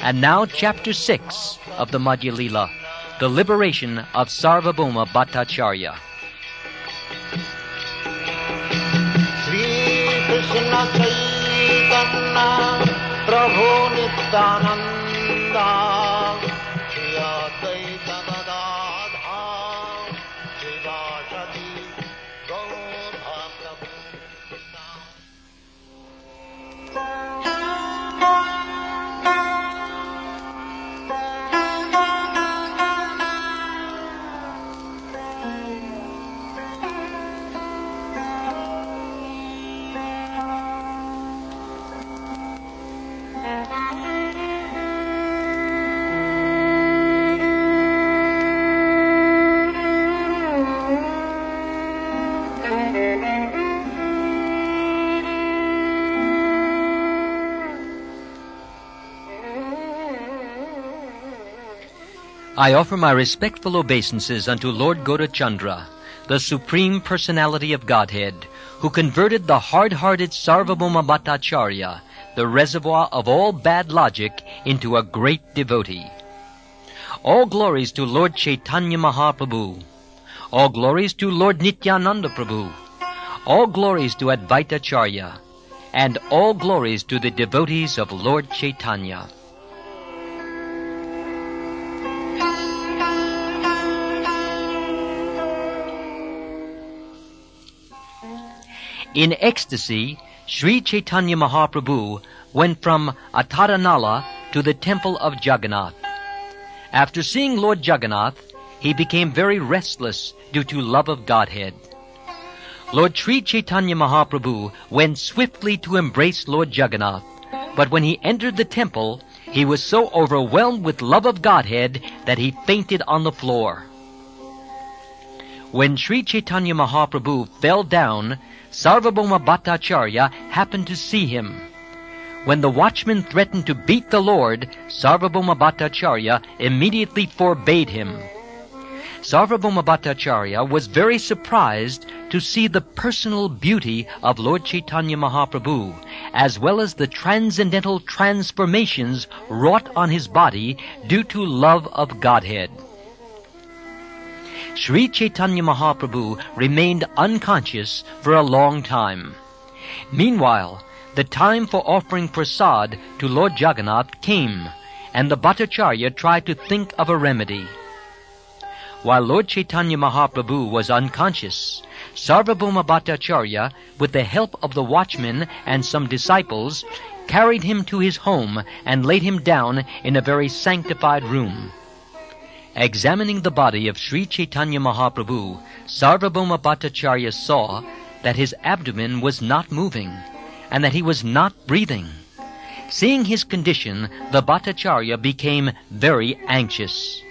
And now Chapter 6 of the Madhya Leela, the liberation of Sarvabhauma Bhattacarya. Shri Krishna Caitanya Prabhu Nityananda Shri Advaita Gadadha Shivasati Gaudha Prabhu. I offer my respectful obeisances unto Lord Gaurachandra, the Supreme Personality of Godhead, who converted the hard-hearted Sarvabhauma Bhattacarya, the reservoir of all bad logic, into a great devotee. All glories to Lord Caitanya Mahaprabhu. All glories to Lord Nityananda Prabhu. All glories to Advaitacharya. And all glories to the devotees of Lord Caitanya. In ecstasy, Sri Caitanya Mahaprabhu went from Ataranala to the temple of Jagannath. After seeing Lord Jagannath, he became very restless due to love of Godhead. Lord Sri Caitanya Mahaprabhu went swiftly to embrace Lord Jagannath, but when he entered the temple, he was so overwhelmed with love of Godhead that he fainted on the floor. When Sri Caitanya Mahaprabhu fell down, Sarvabhauma Bhattacharya happened to see him. When the watchman threatened to beat the Lord, Sarvabhauma Bhattacharya immediately forbade him. Sarvabhauma Bhattacharya was very surprised to see the personal beauty of Lord Caitanya Mahaprabhu, as well as the transcendental transformations wrought on his body due to love of Godhead. Sri Caitanya Mahaprabhu remained unconscious for a long time. Meanwhile, the time for offering prasad to Lord Jagannath came, and the Bhattacharya tried to think of a remedy. While Lord Caitanya Mahaprabhu was unconscious, Sarvabhauma Bhattacharya, with the help of the watchman and some disciples, carried him to his home and laid him down in a very sanctified room. Examining the body of Sri Caitanya Mahaprabhu, Sarvabhauma Bhattacharya saw that his abdomen was not moving and that he was not breathing. Seeing his condition, the Bhattacharya became very anxious.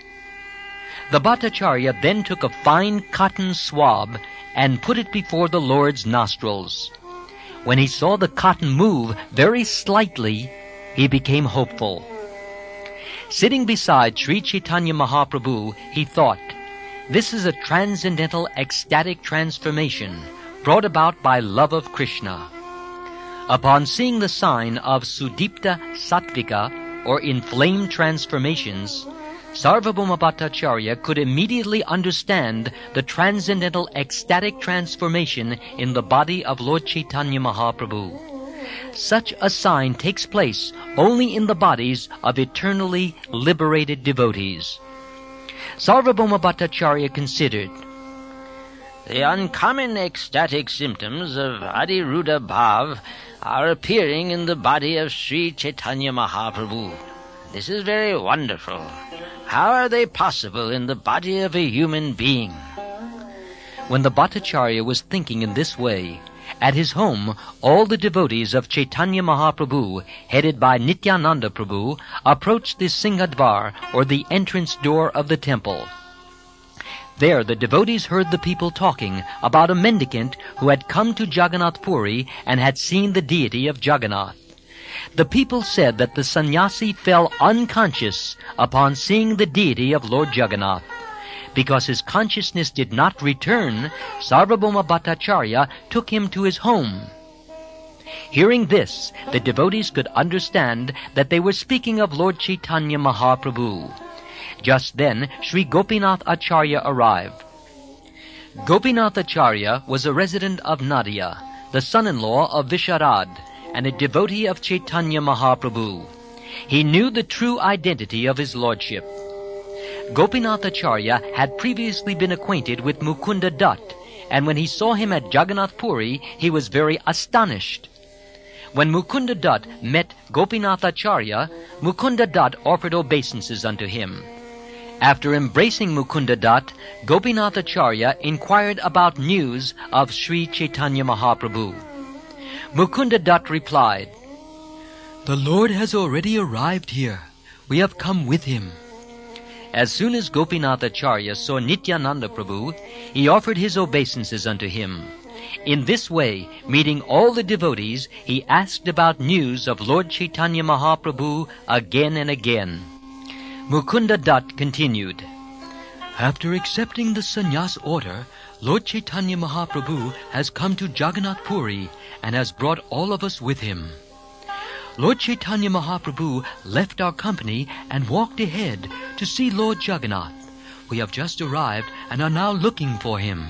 The Bhattacharya then took a fine cotton swab and put it before the Lord's nostrils. When he saw the cotton move very slightly, he became hopeful. Sitting beside Sri Caitanya Mahaprabhu, he thought, "This is a transcendental ecstatic transformation brought about by love of Krishna." Upon seeing the sign of Sudipta Sattvika, or inflamed transformations, Sarvabhauma Bhattacharya could immediately understand the transcendental ecstatic transformation in the body of Lord Caitanya Mahaprabhu. Such a sign takes place only in the bodies of eternally liberated devotees. Sarvabhauma Bhattacharya considered, "The uncommon ecstatic symptoms of Adiruddha Bhav are appearing in the body of Sri Caitanya Mahaprabhu. This is very wonderful. How are they possible in the body of a human being?" When the Bhattacharya was thinking in this way, at his home, all the devotees of Caitanya Mahaprabhu, headed by Nityananda Prabhu, approached the Singhadvar, or the entrance door of the temple. There the devotees heard the people talking about a mendicant who had come to Jagannath Puri and had seen the deity of Jagannath. The people said that the sannyasi fell unconscious upon seeing the deity of Lord Jagannath. Because his consciousness did not return, Sarvabhauma Bhattacharya took him to his home. Hearing this, the devotees could understand that they were speaking of Lord Caitanya Mahaprabhu. Just then, Sri Gopinath Acharya arrived. Gopinath Acharya was a resident of Madhya, the son-in-law of Visharad, and a devotee of Caitanya Mahaprabhu. He knew the true identity of his lordship. Gopinath Acharya had previously been acquainted with Mukunda Dutt, and when he saw him at Jagannath Puri, he was very astonished. When Mukunda Dutt met Gopinath Acharya, Mukunda Dutt offered obeisances unto him. After embracing Mukunda Dutt, Gopinath Acharya inquired about news of Sri Caitanya Mahaprabhu. Mukunda Dutt replied, "The Lord has already arrived here. We have come with him." As soon as Gopinath Acharya saw Nityananda Prabhu, he offered his obeisances unto him. In this way, meeting all the devotees, he asked about news of Lord Caitanya Mahaprabhu again and again. Mukunda Dutt continued, "After accepting the sannyas order, Lord Caitanya Mahaprabhu has come to Jagannath Puri and has brought all of us with him. Lord Caitanya Mahaprabhu left our company and walked ahead to see Lord Jagannath. We have just arrived and are now looking for him.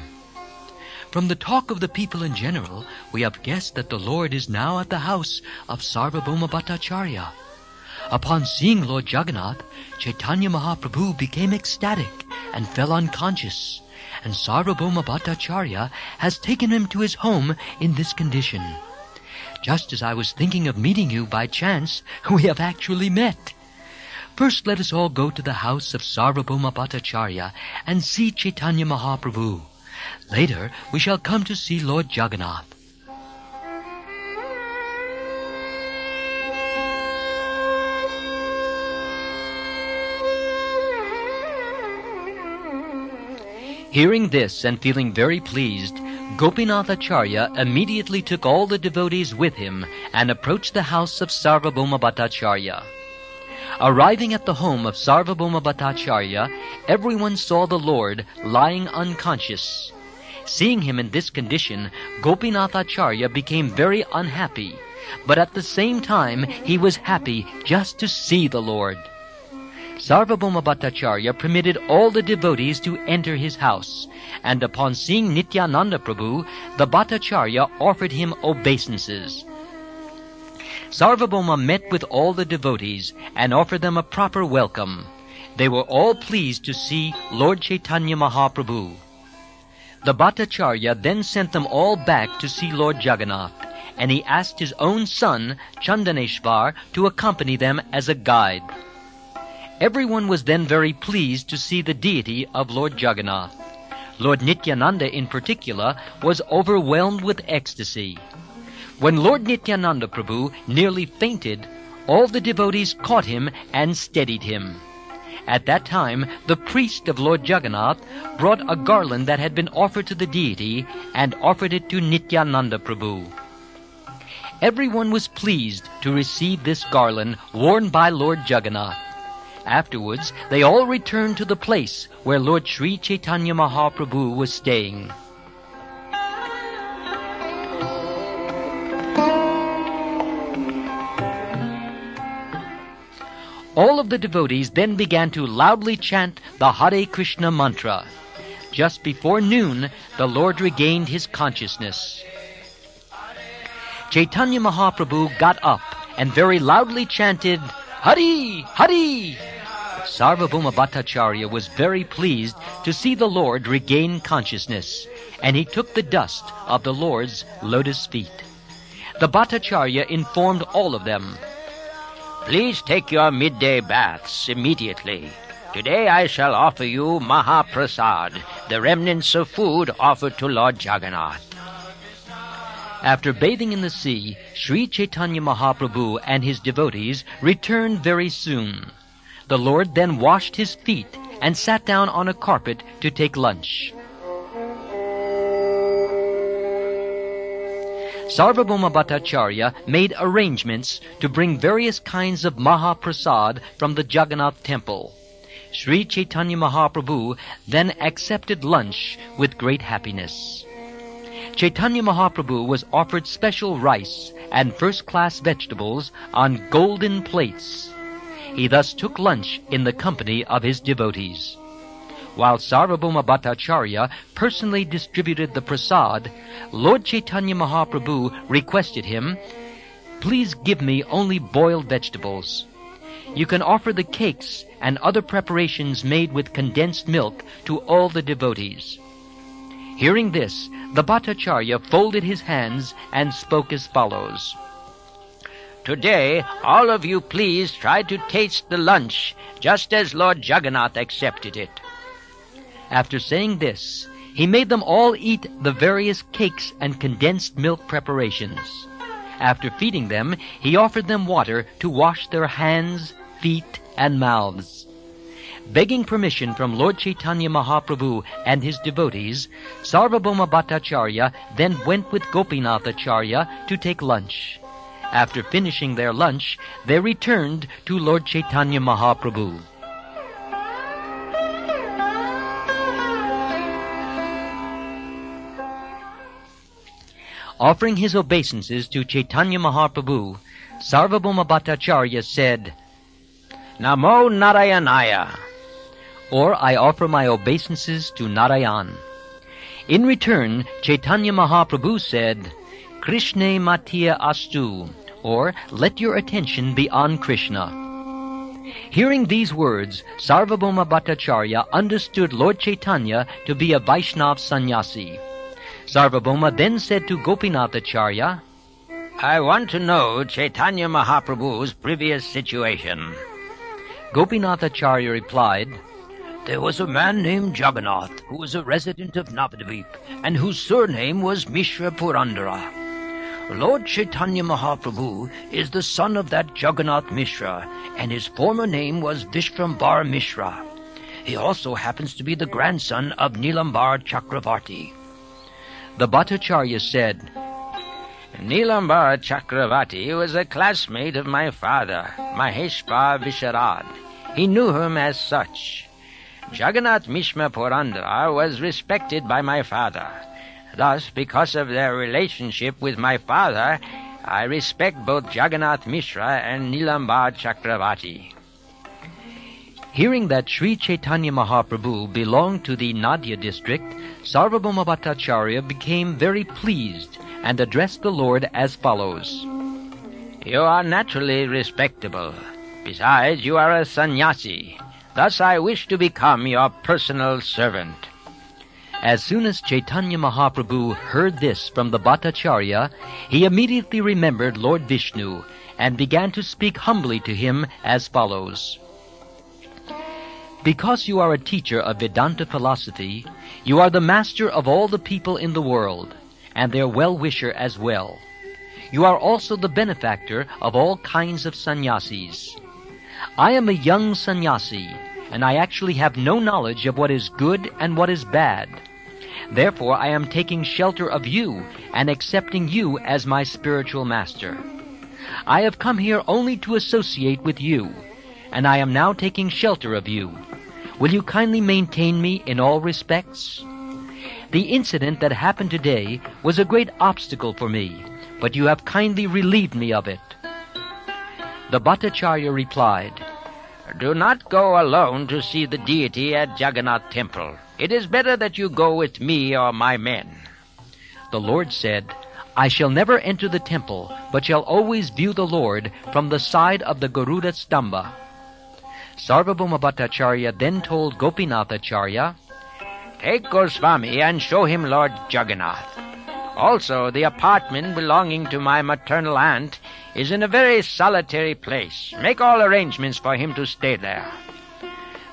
From the talk of the people in general, we have guessed that the Lord is now at the house of Sarvabhauma Bhattacharya. Upon seeing Lord Jagannath, Caitanya Mahaprabhu became ecstatic and fell unconscious, and Sarvabhauma Bhattacharya has taken him to his home in this condition. Just as I was thinking of meeting you by chance, we have actually met. First let us all go to the house of Sarvabhauma Bhattacharya and see Caitanya Mahaprabhu. Later we shall come to see Lord Jagannath." Hearing this and feeling very pleased, Gopinath Acharya immediately took all the devotees with him and approached the house of Sarvabhauma Bhattacharya. Arriving at the home of Sarvabhauma Bhattacharya, everyone saw the Lord lying unconscious. Seeing him in this condition, Gopinath Acharya became very unhappy, but at the same time he was happy just to see the Lord. Sarvabhauma Bhattacharya permitted all the devotees to enter his house, and upon seeing Nityananda Prabhu, the Bhattacharya offered him obeisances. Sarvabhauma met with all the devotees and offered them a proper welcome. They were all pleased to see Lord Caitanya Mahaprabhu. The Bhattacharya then sent them all back to see Lord Jagannath, and he asked his own son, Chandaneshvar, to accompany them as a guide. Everyone was then very pleased to see the deity of Lord Jagannath. Lord Nityananda in particular was overwhelmed with ecstasy. When Lord Nityananda Prabhu nearly fainted, all the devotees caught him and steadied him. At that time, the priest of Lord Jagannath brought a garland that had been offered to the deity and offered it to Nityananda Prabhu. Everyone was pleased to receive this garland worn by Lord Jagannath. Afterwards, they all returned to the place where Lord Sri Caitanya Mahaprabhu was staying. All of the devotees then began to loudly chant the Hare Krishna mantra. Just before noon, the Lord regained his consciousness. Caitanya Mahaprabhu got up and very loudly chanted, "Hari! Hari!" Sarvabhauma Bhattacharya was very pleased to see the Lord regain consciousness, and he took the dust of the Lord's lotus feet. The Bhattacharya informed all of them, "Please take your midday baths immediately. Today I shall offer you Mahaprasad, the remnants of food offered to Lord Jagannath." After bathing in the sea, Sri Caitanya Mahaprabhu and his devotees returned very soon. The Lord then washed his feet and sat down on a carpet to take lunch. Sarvabhauma Bhattacharya made arrangements to bring various kinds of Mahaprasad from the Jagannath temple. Sri Caitanya Mahaprabhu then accepted lunch with great happiness. Caitanya Mahaprabhu was offered special rice and first-class vegetables on golden plates. He thus took lunch in the company of his devotees. While Sarvabhauma Bhattacharya personally distributed the prasad, Lord Caitanya Mahaprabhu requested him, "Please give me only boiled vegetables. You can offer the cakes and other preparations made with condensed milk to all the devotees." Hearing this, the Bhattacharya folded his hands and spoke as follows. "Today, all of you please try to taste the lunch, just as Lord Jagannath accepted it." After saying this, he made them all eat the various cakes and condensed milk preparations. After feeding them, he offered them water to wash their hands, feet, and mouths. Begging permission from Lord Caitanya Mahaprabhu and his devotees, Sarvabhauma Bhattacharya then went with Gopinathacharya to take lunch. After finishing their lunch, they returned to Lord Caitanya Mahaprabhu. Offering his obeisances to Caitanya Mahaprabhu, Sarvabhauma Bhattacharya said, "Namo Narayanaya," or I offer my obeisances to Narayan. In return, Caitanya Mahaprabhu said, "Krishna Madhya astu," or let your attention be on Krishna. Hearing these words, Sarvabhauma Bhattacharya understood Lord Caitanya to be a Vaishnava sannyasi. Sarvabhauma then said to Gopinathacharya, "I want to know Caitanya Mahaprabhu's previous situation." Gopinathacharya replied, "There was a man named Jagannath who was a resident of Navadvip and whose surname was Mishra Purandara. Lord Caitanya Mahaprabhu is the son of that Jagannath Mishra, and his former name was Vishrambar Mishra. He also happens to be the grandson of Nilambar Chakravarti." The Bhattacharya said, "Nilambar Chakravarti was a classmate of my father, Maheshpa Visharad. He knew him as such. Jagannath Mishra Purandara was respected by my father. Thus, because of their relationship with my father, I respect both Jagannath Mishra and Nilambar Chakravarti." Hearing that Sri Caitanya Mahaprabhu belonged to the Madhya district, Sarvabhauma Bhattacharya became very pleased and addressed the Lord as follows. "You are naturally respectable. Besides, you are a sannyasi. Thus I wish to become your personal servant." As soon as Caitanya Mahaprabhu heard this from the Bhattacharya, he immediately remembered Lord Vishnu and began to speak humbly to him as follows. "Because you are a teacher of Vedanta philosophy, you are the master of all the people in the world, and their well-wisher as well. You are also the benefactor of all kinds of sannyasis. I am a young sannyasi, and I actually have no knowledge of what is good and what is bad. Therefore I am taking shelter of you and accepting you as my spiritual master. I have come here only to associate with you, and I am now taking shelter of you. Will you kindly maintain me in all respects? The incident that happened today was a great obstacle for me, but you have kindly relieved me of it." The Bhattacharya replied, "Do not go alone to see the deity at Jagannath temple. It is better that you go with me or my men." The Lord said, "I shall never enter the temple, but shall always view the Lord from the side of the Garuda Stamba." Sarvabhauma Bhattacharya then told Gopinathacharya, "Take Goswami and show him Lord Jagannath. Also, the apartment belonging to my maternal aunt is in a very solitary place. Make all arrangements for him to stay there."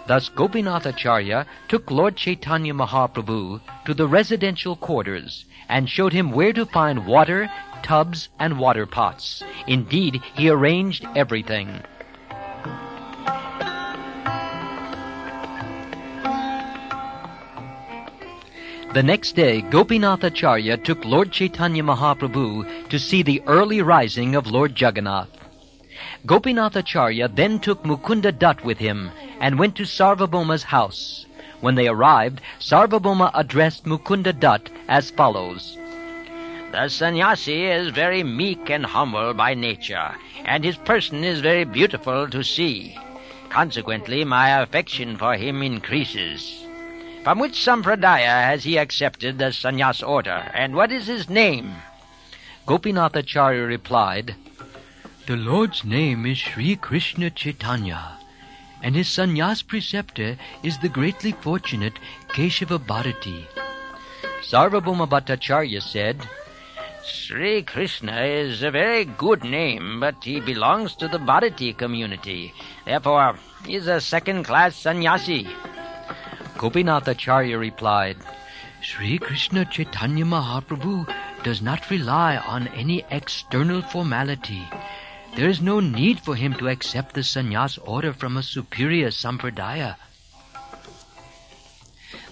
Thus Gopinathacharya took Lord Caitanya Mahaprabhu to the residential quarters and showed him where to find water, tubs, and water pots. Indeed, he arranged everything. The next day, Gopinathacharya took Lord Caitanya Mahaprabhu to see the early rising of Lord Jagannath. Gopinathacharya then took Mukunda Dutt with him and went to Sarvabhauma's house. When they arrived, Sarvabhauma addressed Mukunda Dutt as follows. The sannyasi is very meek and humble by nature, and his person is very beautiful to see. Consequently, my affection for him increases. From which sampradaya has he accepted the sannyas order, and what is his name?" Gopinathacharya replied, "The Lord's name is Sri Krishna Chaitanya, and his sannyas preceptor is the greatly fortunate Keshava Bharati." Sarvabhauma Bhattacharya said, "Sri Krishna is a very good name, but he belongs to the Bharati community. Therefore, he is a second-class sannyasi." Gopinathacharya replied, "Sri Krishna Chaitanya Mahaprabhu does not rely on any external formality. There is no need for him to accept the sannyas order from a superior sampradaya."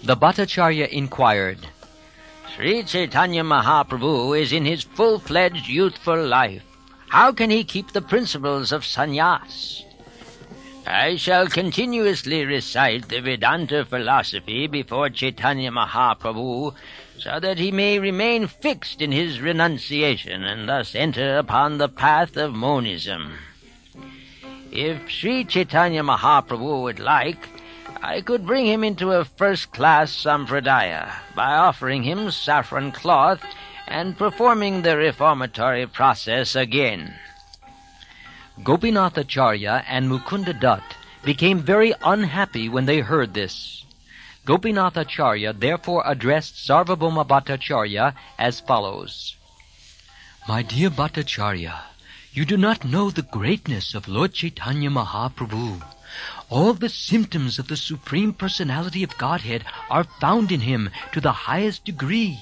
The Bhattacharya inquired, "Sri Chaitanya Mahaprabhu is in his full-fledged youthful life. How can he keep the principles of sannyas?" "I shall continuously recite the Vedanta philosophy before Chaitanya Mahaprabhu, so that he may remain fixed in his renunciation and thus enter upon the path of monism. If Sri Chaitanya Mahaprabhu would like, I could bring him into a first-class sampradaya by offering him saffron cloth and performing the reformatory process again." Gopinathacharya and Mukunda Dutt became very unhappy when they heard this. Gopinathacharya therefore addressed Sarvabhauma Bhattacharya as follows: "My dear Bhattacharya, you do not know the greatness of Lord Chaitanya Mahaprabhu. All the symptoms of the Supreme Personality of Godhead are found in him to the highest degree.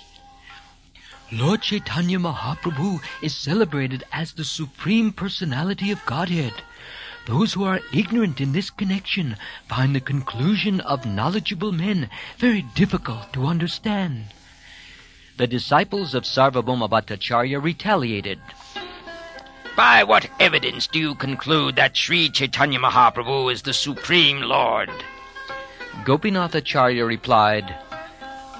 Lord Chaitanya Mahaprabhu is celebrated as the Supreme Personality of Godhead. Those who are ignorant in this connection find the conclusion of knowledgeable men very difficult to understand." The disciples of Sarvabhauma Bhattacharya retaliated. "By what evidence do you conclude that Sri Chaitanya Mahaprabhu is the Supreme Lord?" Gopinathacharya replied,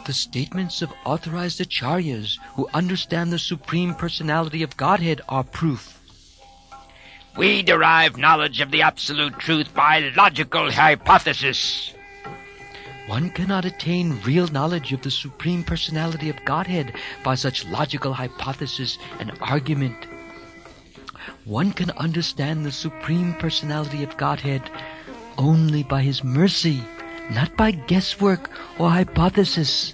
"The statements of authorized acharyas who understand the Supreme Personality of Godhead are proof." "We derive knowledge of the absolute truth by logical hypothesis." "One cannot attain real knowledge of the Supreme Personality of Godhead by such logical hypothesis and argument. One can understand the Supreme Personality of Godhead only by his mercy, not by guesswork or hypothesis."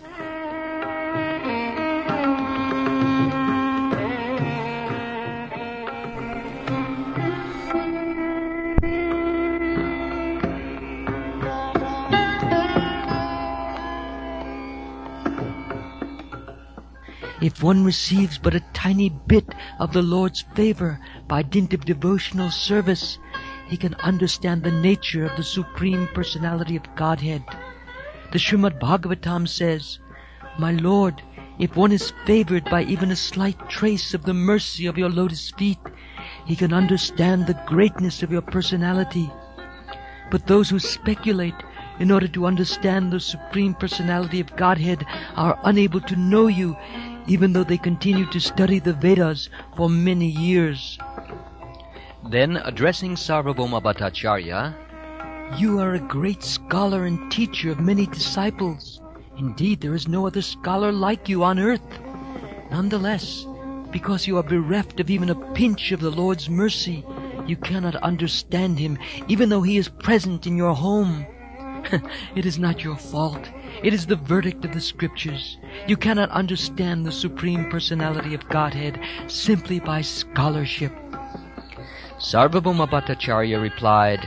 If one receives but a tiny bit of the Lord's favor by dint of devotional service, he can understand the nature of the Supreme Personality of Godhead. The Srimad Bhagavatam says, "My Lord, if one is favored by even a slight trace of the mercy of your lotus feet, he can understand the greatness of your personality. But those who speculate in order to understand the Supreme Personality of Godhead are unable to know you, even though they continue to study the Vedas for many years." Then, addressing Sarvabhauma Bhattacharya, "You are a great scholar and teacher of many disciples. Indeed, there is no other scholar like you on earth. Nonetheless, because you are bereft of even a pinch of the Lord's mercy, you cannot understand him, even though he is present in your home. It is not your fault. It is the verdict of the Scriptures. You cannot understand the Supreme Personality of Godhead simply by scholarship." Sarvabhauma Bhattacharya replied,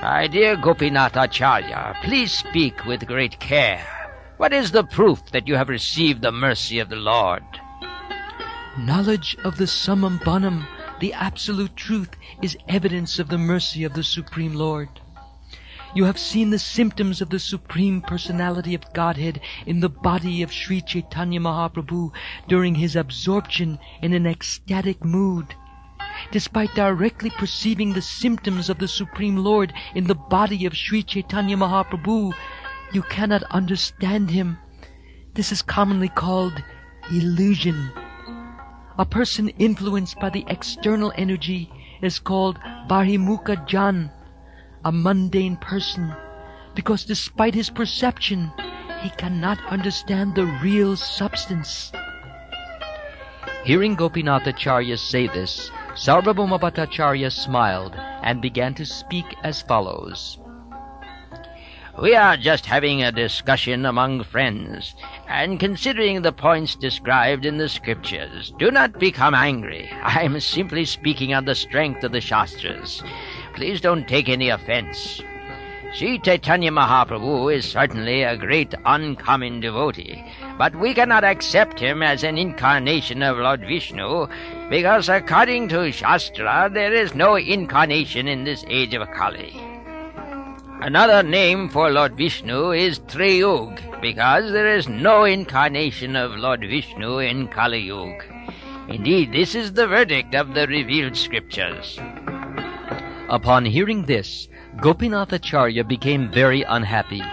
"My dear Gopinathacharya, please speak with great care. What is the proof that you have received the mercy of the Lord?" "Knowledge of the Summum Bonum, the Absolute Truth, is evidence of the mercy of the Supreme Lord. You have seen the symptoms of the Supreme Personality of Godhead in the body of Sri Chaitanya Mahaprabhu during his absorption in an ecstatic mood. Despite directly perceiving the symptoms of the Supreme Lord in the body of Sri Chaitanya Mahaprabhu, you cannot understand him. This is commonly called illusion. A person influenced by the external energy is called Barhimukha Jan, a mundane person, because despite his perception, he cannot understand the real substance. Hearing Gopinathacharya say this, Sarvabhauma Bhattacharya smiled and began to speak as follows. We are just having a discussion among friends, and considering the points described in the scriptures. Do not become angry. I am simply speaking on the strength of the Shastras. Please don't take any offense. Sri Chaitanya Mahaprabhu is certainly a great uncommon devotee, but we cannot accept him as an incarnation of Lord Vishnu, because according to Shastra, there is no incarnation in this age of Kali. Another name for Lord Vishnu is Triyug, because there is no incarnation of Lord Vishnu in Kali Yuga. Indeed, this is the verdict of the revealed scriptures. Upon hearing this, Gopinathacharya became very unhappy.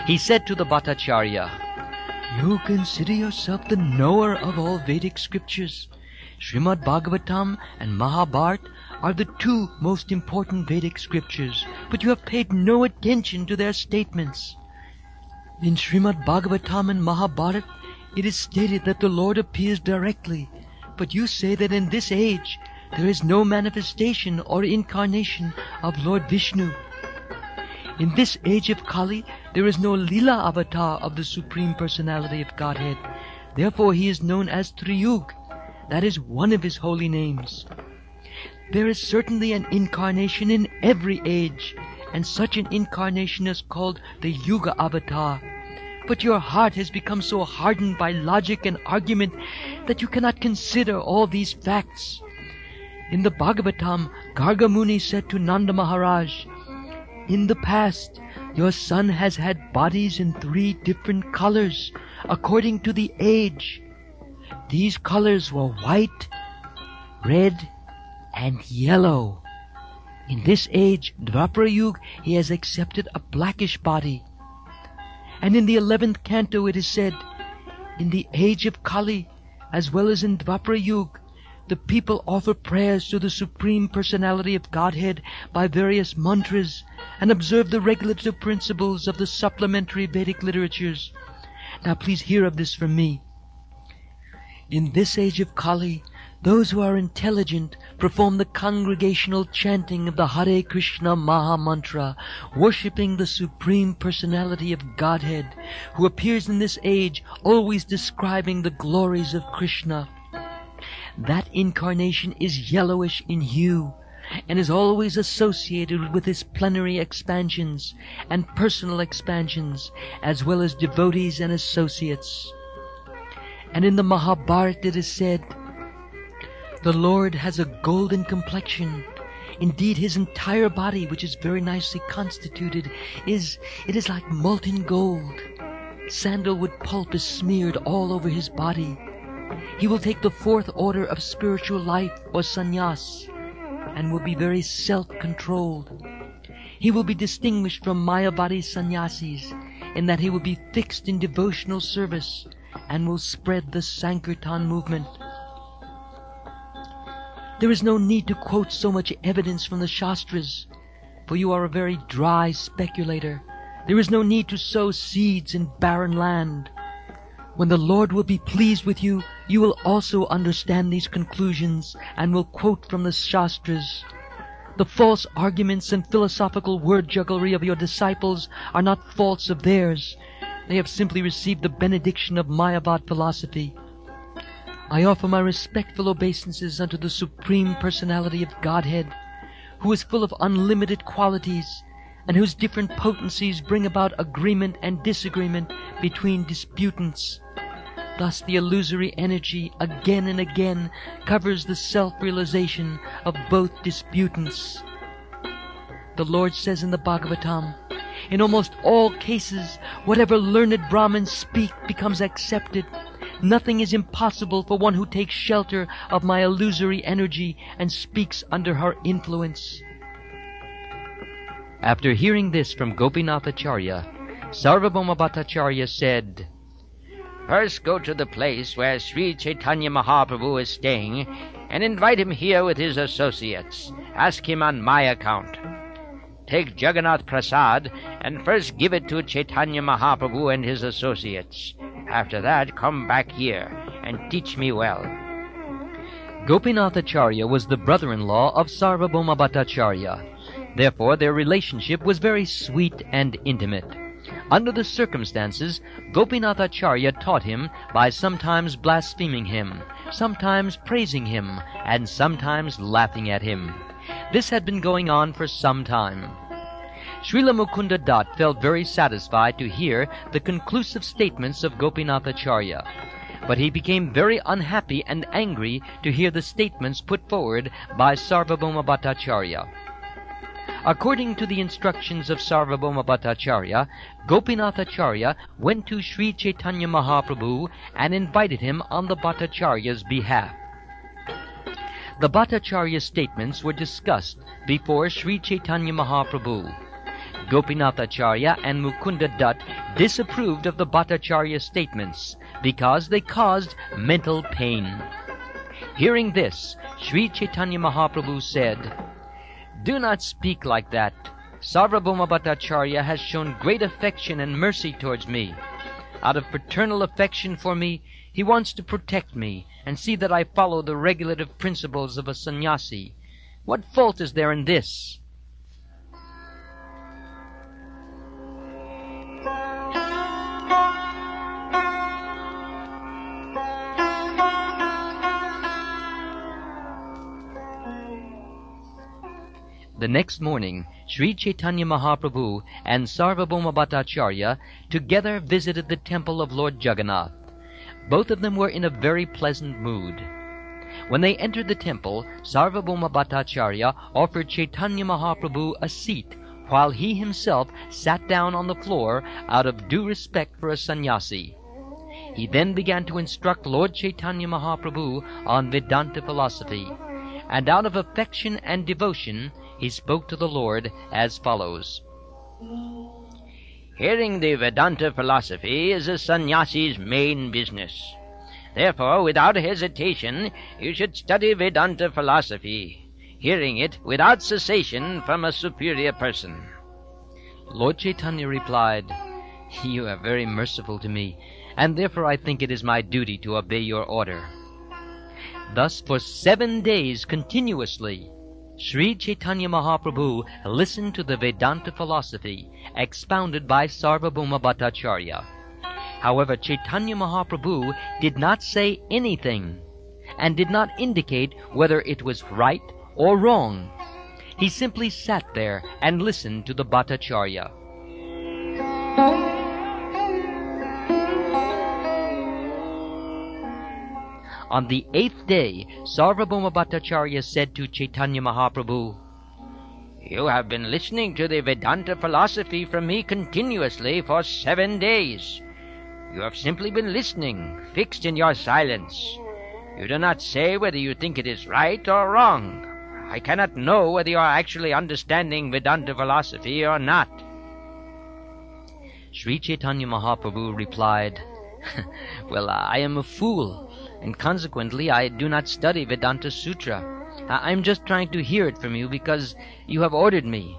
He said to the Bhattacharya, You consider yourself the knower of all Vedic scriptures. Srimad Bhagavatam and Mahabharata are the two most important Vedic scriptures, but you have paid no attention to their statements. In Srimad Bhagavatam and Mahabharata, it is stated that the Lord appears directly, but you say that in this age there is no manifestation or incarnation of Lord Vishnu. In this age of Kali, there is no Lila avatar of the Supreme Personality of Godhead. Therefore he is known as Triyug. That is one of his holy names. There is certainly an incarnation in every age, and such an incarnation is called the Yuga avatar. But your heart has become so hardened by logic and argument that you cannot consider all these facts. In the Bhagavatam, Garga Muni said to Nanda Maharaj, In the past, your son has had bodies in 3 different colors, according to the age. These colors were white, red, and yellow. In this age, Dvapara Yuga, he has accepted a blackish body. And in the 11th canto it is said, In the age of Kali, as well as in Dvapara Yuga, the people offer prayers to the Supreme Personality of Godhead by various mantras and observe the regulative principles of the supplementary Vedic literatures. Now please hear of this from me. In this age of Kali, those who are intelligent perform the congregational chanting of the Hare Krishna Maha Mantra, worshipping the Supreme Personality of Godhead, who appears in this age always describing the glories of Krishna. That incarnation is yellowish in hue, and is always associated with his plenary expansions and personal expansions, as well as devotees and associates. And in the Mahabharata it is said, The Lord has a golden complexion. Indeed, his entire body, which is very nicely constituted, is like molten gold. Sandalwood pulp is smeared all over his body. He will take the 4th order of spiritual life, or sannyas, and will be very self-controlled. He will be distinguished from Mayavadi sannyasis in that he will be fixed in devotional service and will spread the Sankirtan movement. There is no need to quote so much evidence from the Shastras, for you are a very dry speculator. There is no need to sow seeds in barren land. When the Lord will be pleased with you, you will also understand these conclusions and will quote from the Shastras. The false arguments and philosophical word jugglery of your disciples are not faults of theirs. They have simply received the benediction of Mayavad philosophy. I offer my respectful obeisances unto the Supreme Personality of Godhead, who is full of unlimited qualities, and whose different potencies bring about agreement and disagreement between disputants. Thus the illusory energy again and again covers the self-realization of both disputants. The Lord says in the Bhagavatam, In almost all cases, whatever learned Brahmins speak becomes accepted. Nothing is impossible for one who takes shelter of my illusory energy and speaks under her influence. After hearing this from Gopinathacharya, Sarvabhauma Bhattacharya said, First go to the place where Sri Caitanya Mahaprabhu is staying and invite him here with his associates. Ask him on my account. Take Jagannath Prasad and first give it to Caitanya Mahaprabhu and his associates. After that, come back here and teach me well. Gopinathacharya was the brother-in-law of Sarvabhauma Bhattacharya. Therefore, their relationship was very sweet and intimate. Under the circumstances, Gopinathacharya taught him by sometimes blaspheming him, sometimes praising him, and sometimes laughing at him. This had been going on for some time. Srila Mukunda Dutt felt very satisfied to hear the conclusive statements of Gopinathacharya, but he became very unhappy and angry to hear the statements put forward by Sarvabhauma Bhattacharya. According to the instructions of Sarvabhauma Bhattacharya, Gopinathacharya went to Sri Caitanya Mahaprabhu and invited him on the Bhattacharya's behalf. The Bhattacharya's statements were discussed before Sri Caitanya Mahaprabhu. Gopinathacharya and Mukunda Dutt disapproved of the Bhattacharya's statements because they caused mental pain. Hearing this, Sri Caitanya Mahaprabhu said, "Do not speak like that. Sarvabhauma Bhattacharya has shown great affection and mercy towards me. Out of paternal affection for me, he wants to protect me and see that I follow the regulative principles of a sannyasi. What fault is there in this?" The next morning, Sri Caitanya Mahaprabhu and Sarvabhauma Bhattacharya together visited the temple of Lord Jagannath. Both of them were in a very pleasant mood. When they entered the temple, Sarvabhauma Bhattacharya offered Caitanya Mahaprabhu a seat, while he himself sat down on the floor out of due respect for a sannyasi. He then began to instruct Lord Caitanya Mahaprabhu on Vedanta philosophy, and out of affection and devotion, he spoke to the Lord as follows. Hearing the Vedanta philosophy is a sannyasi's main business. Therefore, without hesitation, you should study Vedanta philosophy, hearing it without cessation from a superior person. Lord Chaitanya replied, "You are very merciful to me, and therefore I think it is my duty to obey your order." Thus, for 7 days continuously, Sri Caitanya Mahaprabhu listened to the Vedanta philosophy expounded by Sarvabhauma Bhattacharya. However, Caitanya Mahaprabhu did not say anything and did not indicate whether it was right or wrong. He simply sat there and listened to the Bhattacharya. On the 8th day, Sarvabhauma Bhattacharya said to Caitanya Mahaprabhu, "You have been listening to the Vedanta philosophy from me continuously for 7 days. You have simply been listening, fixed in your silence. You do not say whether you think it is right or wrong. I cannot know whether you are actually understanding Vedanta philosophy or not." Sri Caitanya Mahaprabhu replied, "Well, I am a fool, and consequently I do not study Vedanta Sutra. I am just trying to hear it from you because you have ordered me.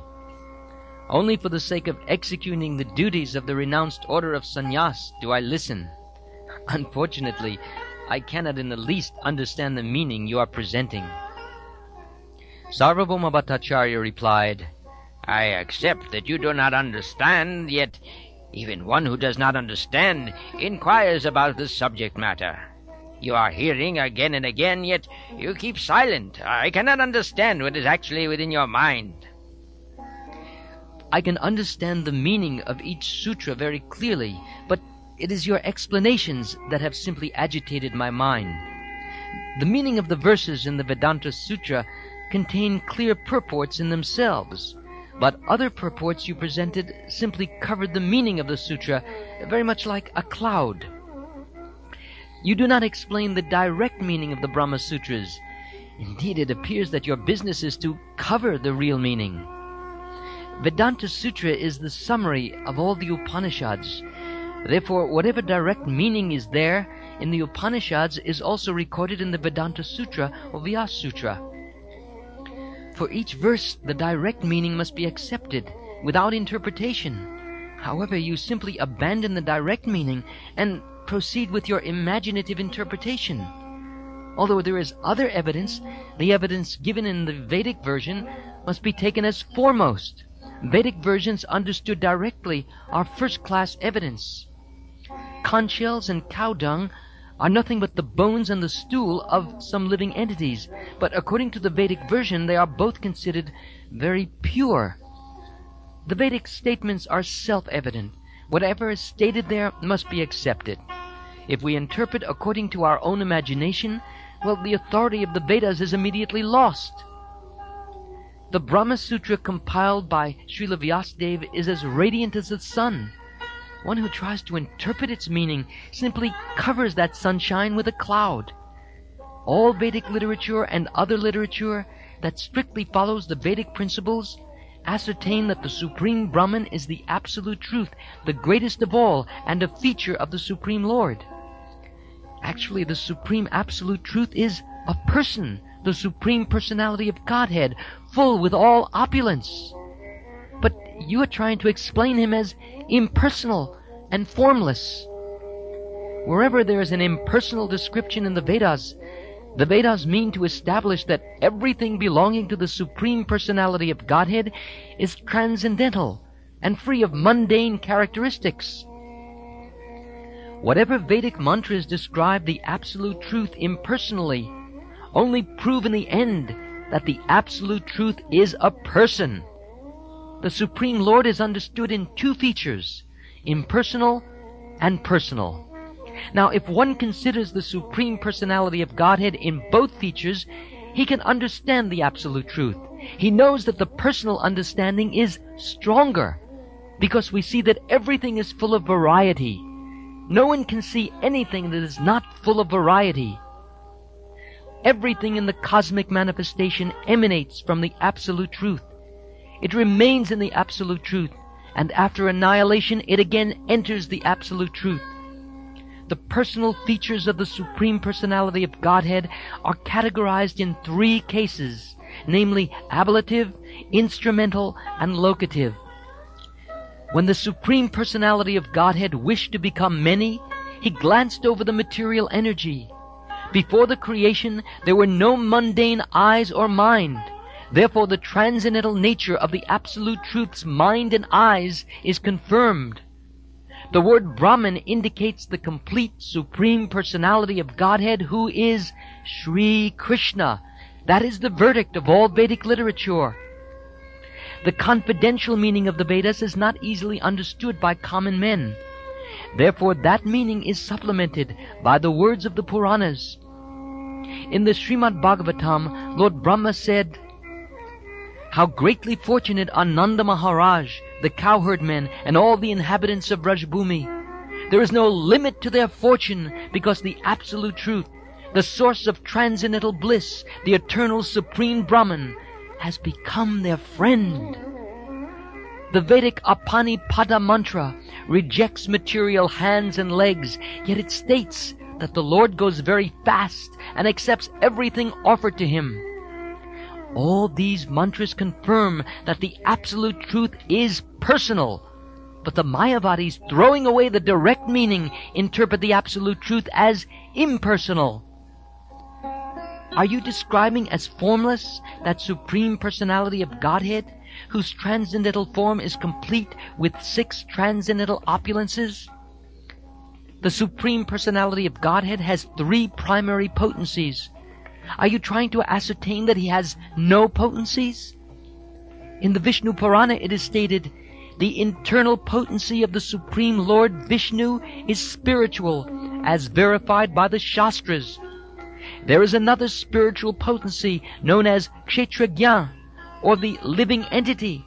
Only for the sake of executing the duties of the renounced order of sannyas do I listen. Unfortunately, I cannot in the least understand the meaning you are presenting." Sarvabhauma Bhattacharya replied, "I accept that you do not understand, yet even one who does not understand inquires about the subject matter. You are hearing again and again, yet you keep silent. I cannot understand what is actually within your mind." "I can understand the meaning of each sutra very clearly, but it is your explanations that have simply agitated my mind. The meaning of the verses in the Vedanta Sutra contain clear purports in themselves, but other purports you presented simply covered the meaning of the sutra very much like a cloud. You do not explain the direct meaning of the Brahma Sutras. Indeed, it appears that your business is to cover the real meaning. Vedanta Sutra is the summary of all the Upanishads. Therefore, whatever direct meaning is there in the Upanishads is also recorded in the Vedanta Sutra or Vyasa Sutra. For each verse, the direct meaning must be accepted without interpretation. However, you simply abandon the direct meaning and proceed with your imaginative interpretation. Although there is other evidence, the evidence given in the Vedic version must be taken as foremost. Vedic versions understood directly are first-class evidence. Conch shells and cow dung are nothing but the bones and the stool of some living entities, but according to the Vedic version, they are both considered very pure. The Vedic statements are self-evident. Whatever is stated there must be accepted. If we interpret according to our own imagination, well, the authority of the Vedas is immediately lost. The Brahma Sutra compiled by Srila Vyasadeva is as radiant as the sun. One who tries to interpret its meaning simply covers that sunshine with a cloud. All Vedic literature and other literature that strictly follows the Vedic principles ascertain that the Supreme Brahman is the absolute truth, the greatest of all, and a feature of the Supreme Lord. Actually, the Supreme Absolute Truth is a person, the Supreme Personality of Godhead, full with all opulence. But you are trying to explain him as impersonal and formless. Wherever there is an impersonal description in the Vedas mean to establish that everything belonging to the Supreme Personality of Godhead is transcendental and free of mundane characteristics. Whatever Vedic mantras describe the Absolute Truth impersonally only prove in the end that the Absolute Truth is a person. The Supreme Lord is understood in two features, impersonal and personal. Now, if one considers the Supreme Personality of Godhead in both features, he can understand the Absolute Truth. He knows that the personal understanding is stronger, because we see that everything is full of variety. No one can see anything that is not full of variety. Everything in the cosmic manifestation emanates from the Absolute Truth. It remains in the Absolute Truth, and after annihilation it again enters the Absolute Truth. The personal features of the Supreme Personality of Godhead are categorized in three cases, namely ablative, instrumental, and locative. When the Supreme Personality of Godhead wished to become many, he glanced over the material energy. Before the creation, there were no mundane eyes or mind. Therefore, the transcendental nature of the Absolute Truth's mind and eyes is confirmed. The word Brahman indicates the complete Supreme Personality of Godhead, who is Sri Krishna. That is the verdict of all Vedic literature. The confidential meaning of the Vedas is not easily understood by common men. Therefore, that meaning is supplemented by the words of the Puranas. In the Srimad Bhagavatam, Lord Brahma said, "How greatly fortunate are Nanda Maharaj, the cowherd men, and all the inhabitants of Rajbhumi. There is no limit to their fortune, because the Absolute Truth, the source of transcendental bliss, the eternal Supreme Brahman, has become their friend." The Vedic Apanipada mantra rejects material hands and legs, yet it states that the Lord goes very fast and accepts everything offered to him. All these mantras confirm that the Absolute Truth is personal, but the Mayavadis, throwing away the direct meaning, interpret the Absolute Truth as impersonal. Are you describing as formless that Supreme Personality of Godhead, whose transcendental form is complete with 6 transcendental opulences? The Supreme Personality of Godhead has 3 primary potencies. Are you trying to ascertain that he has no potencies? In the Vishnu Purana it is stated, the internal potency of the Supreme Lord Vishnu is spiritual, as verified by the Shastras. There is another spiritual potency known as Kshetragyan, or the living entity.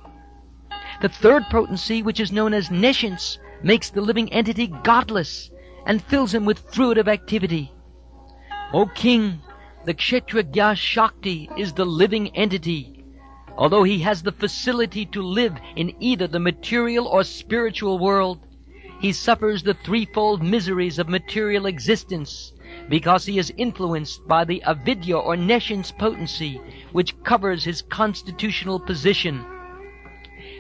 The third potency, which is known as Nescience, makes the living entity godless and fills him with fruitive activity. O King, the Kshetragya Shakti is the living entity. Although he has the facility to live in either the material or spiritual world, he suffers the threefold miseries of material existence because he is influenced by the avidya or nescience potency which covers his constitutional position.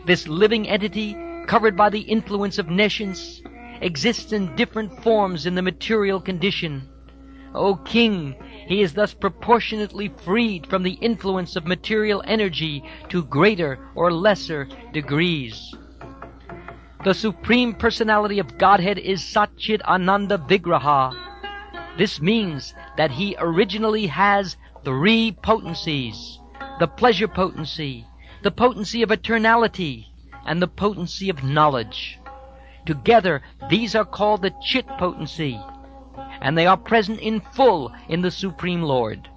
This living entity, covered by the influence of nescience, exists in different forms in the material condition. O king, he is thus proportionately freed from the influence of material energy to greater or lesser degrees. The Supreme Personality of Godhead is Satchit Ananda Vigraha. This means that he originally has three potencies: the pleasure potency, the potency of eternality, and the potency of knowledge. Together, these are called the Chit potency, and they are present in full in the Supreme Lord.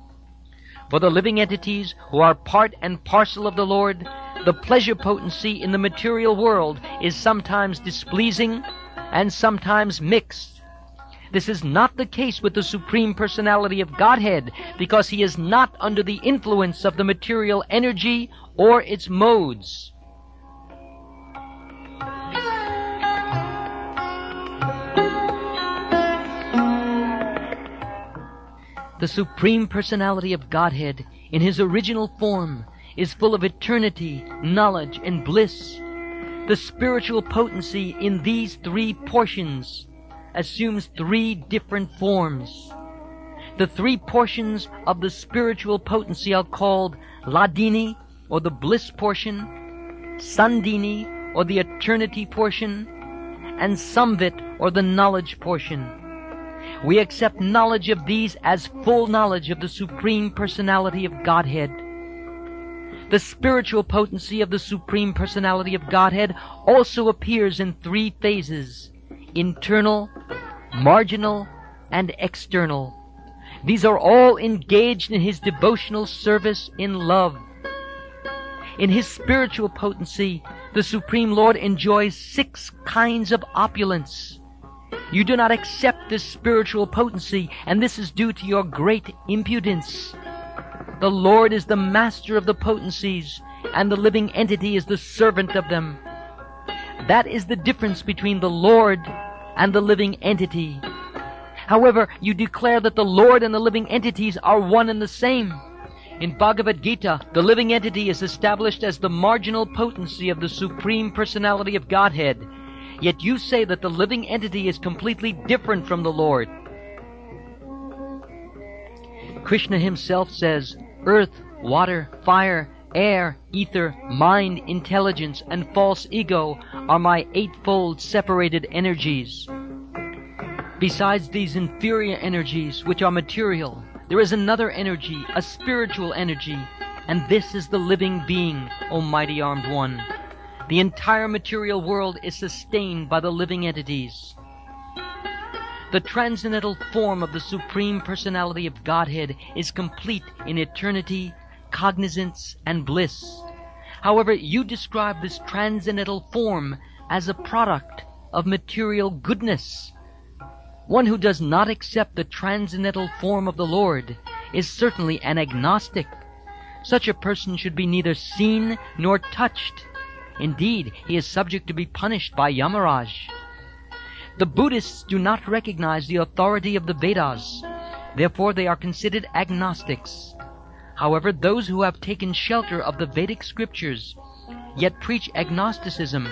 For the living entities who are part and parcel of the Lord, the pleasure potency in the material world is sometimes displeasing and sometimes mixed. This is not the case with the Supreme Personality of Godhead, because he is not under the influence of the material energy or its modes. The Supreme Personality of Godhead, in his original form, is full of eternity, knowledge, and bliss. The spiritual potency in these three portions assumes three different forms. The three portions of the spiritual potency are called Ladini, or the bliss portion, Sandini, or the eternity portion, and Samvit, or the knowledge portion. We accept knowledge of these as full knowledge of the Supreme Personality of Godhead. The spiritual potency of the Supreme Personality of Godhead also appears in three phases: internal, marginal, and external. These are all engaged in his devotional service in love. In his spiritual potency, the Supreme Lord enjoys 6 kinds of opulence. You do not accept this spiritual potency, and this is due to your great impudence. The Lord is the master of the potencies, and the living entity is the servant of them. That is the difference between the Lord and the living entity. However, you declare that the Lord and the living entities are one and the same. In Bhagavad-gita, the living entity is established as the marginal potency of the Supreme Personality of Godhead. Yet you say that the living entity is completely different from the Lord. Krishna himself says, earth, water, fire, air, ether, mind, intelligence, and false ego are my 8-fold separated energies. Besides these inferior energies, which are material, there is another energy, a spiritual energy, and this is the living being, O mighty armed one. The entire material world is sustained by the living entities. The transcendental form of the Supreme Personality of Godhead is complete in eternity, cognizance, and bliss. However, you describe this transcendental form as a product of material goodness. One who does not accept the transcendental form of the Lord is certainly an agnostic. Such a person should be neither seen nor touched. Indeed, he is subject to be punished by Yamaraj. The Buddhists do not recognize the authority of the Vedas. Therefore, they are considered agnostics. However, those who have taken shelter of the Vedic scriptures, yet preach agnosticism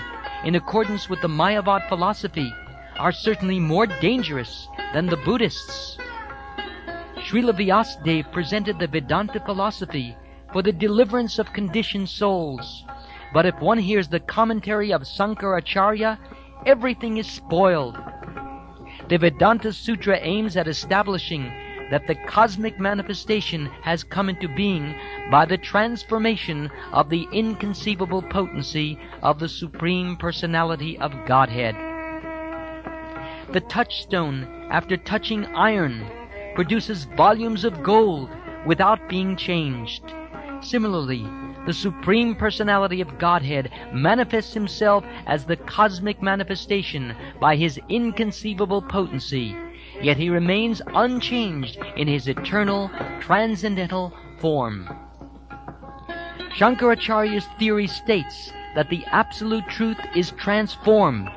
in accordance with the Mayavad philosophy, are certainly more dangerous than the Buddhists. Srila Vyasadeva presented the Vedanta philosophy for the deliverance of conditioned souls. But if one hears the commentary of Sankaracharya, everything is spoiled. The Vedanta Sutra aims at establishing that the cosmic manifestation has come into being by the transformation of the inconceivable potency of the Supreme Personality of Godhead. The touchstone, after touching iron, produces volumes of gold without being changed. Similarly, the Supreme Personality of Godhead manifests himself as the cosmic manifestation by his inconceivable potency, yet he remains unchanged in his eternal, transcendental form. Shankaracharya's theory states that the absolute truth is transformed.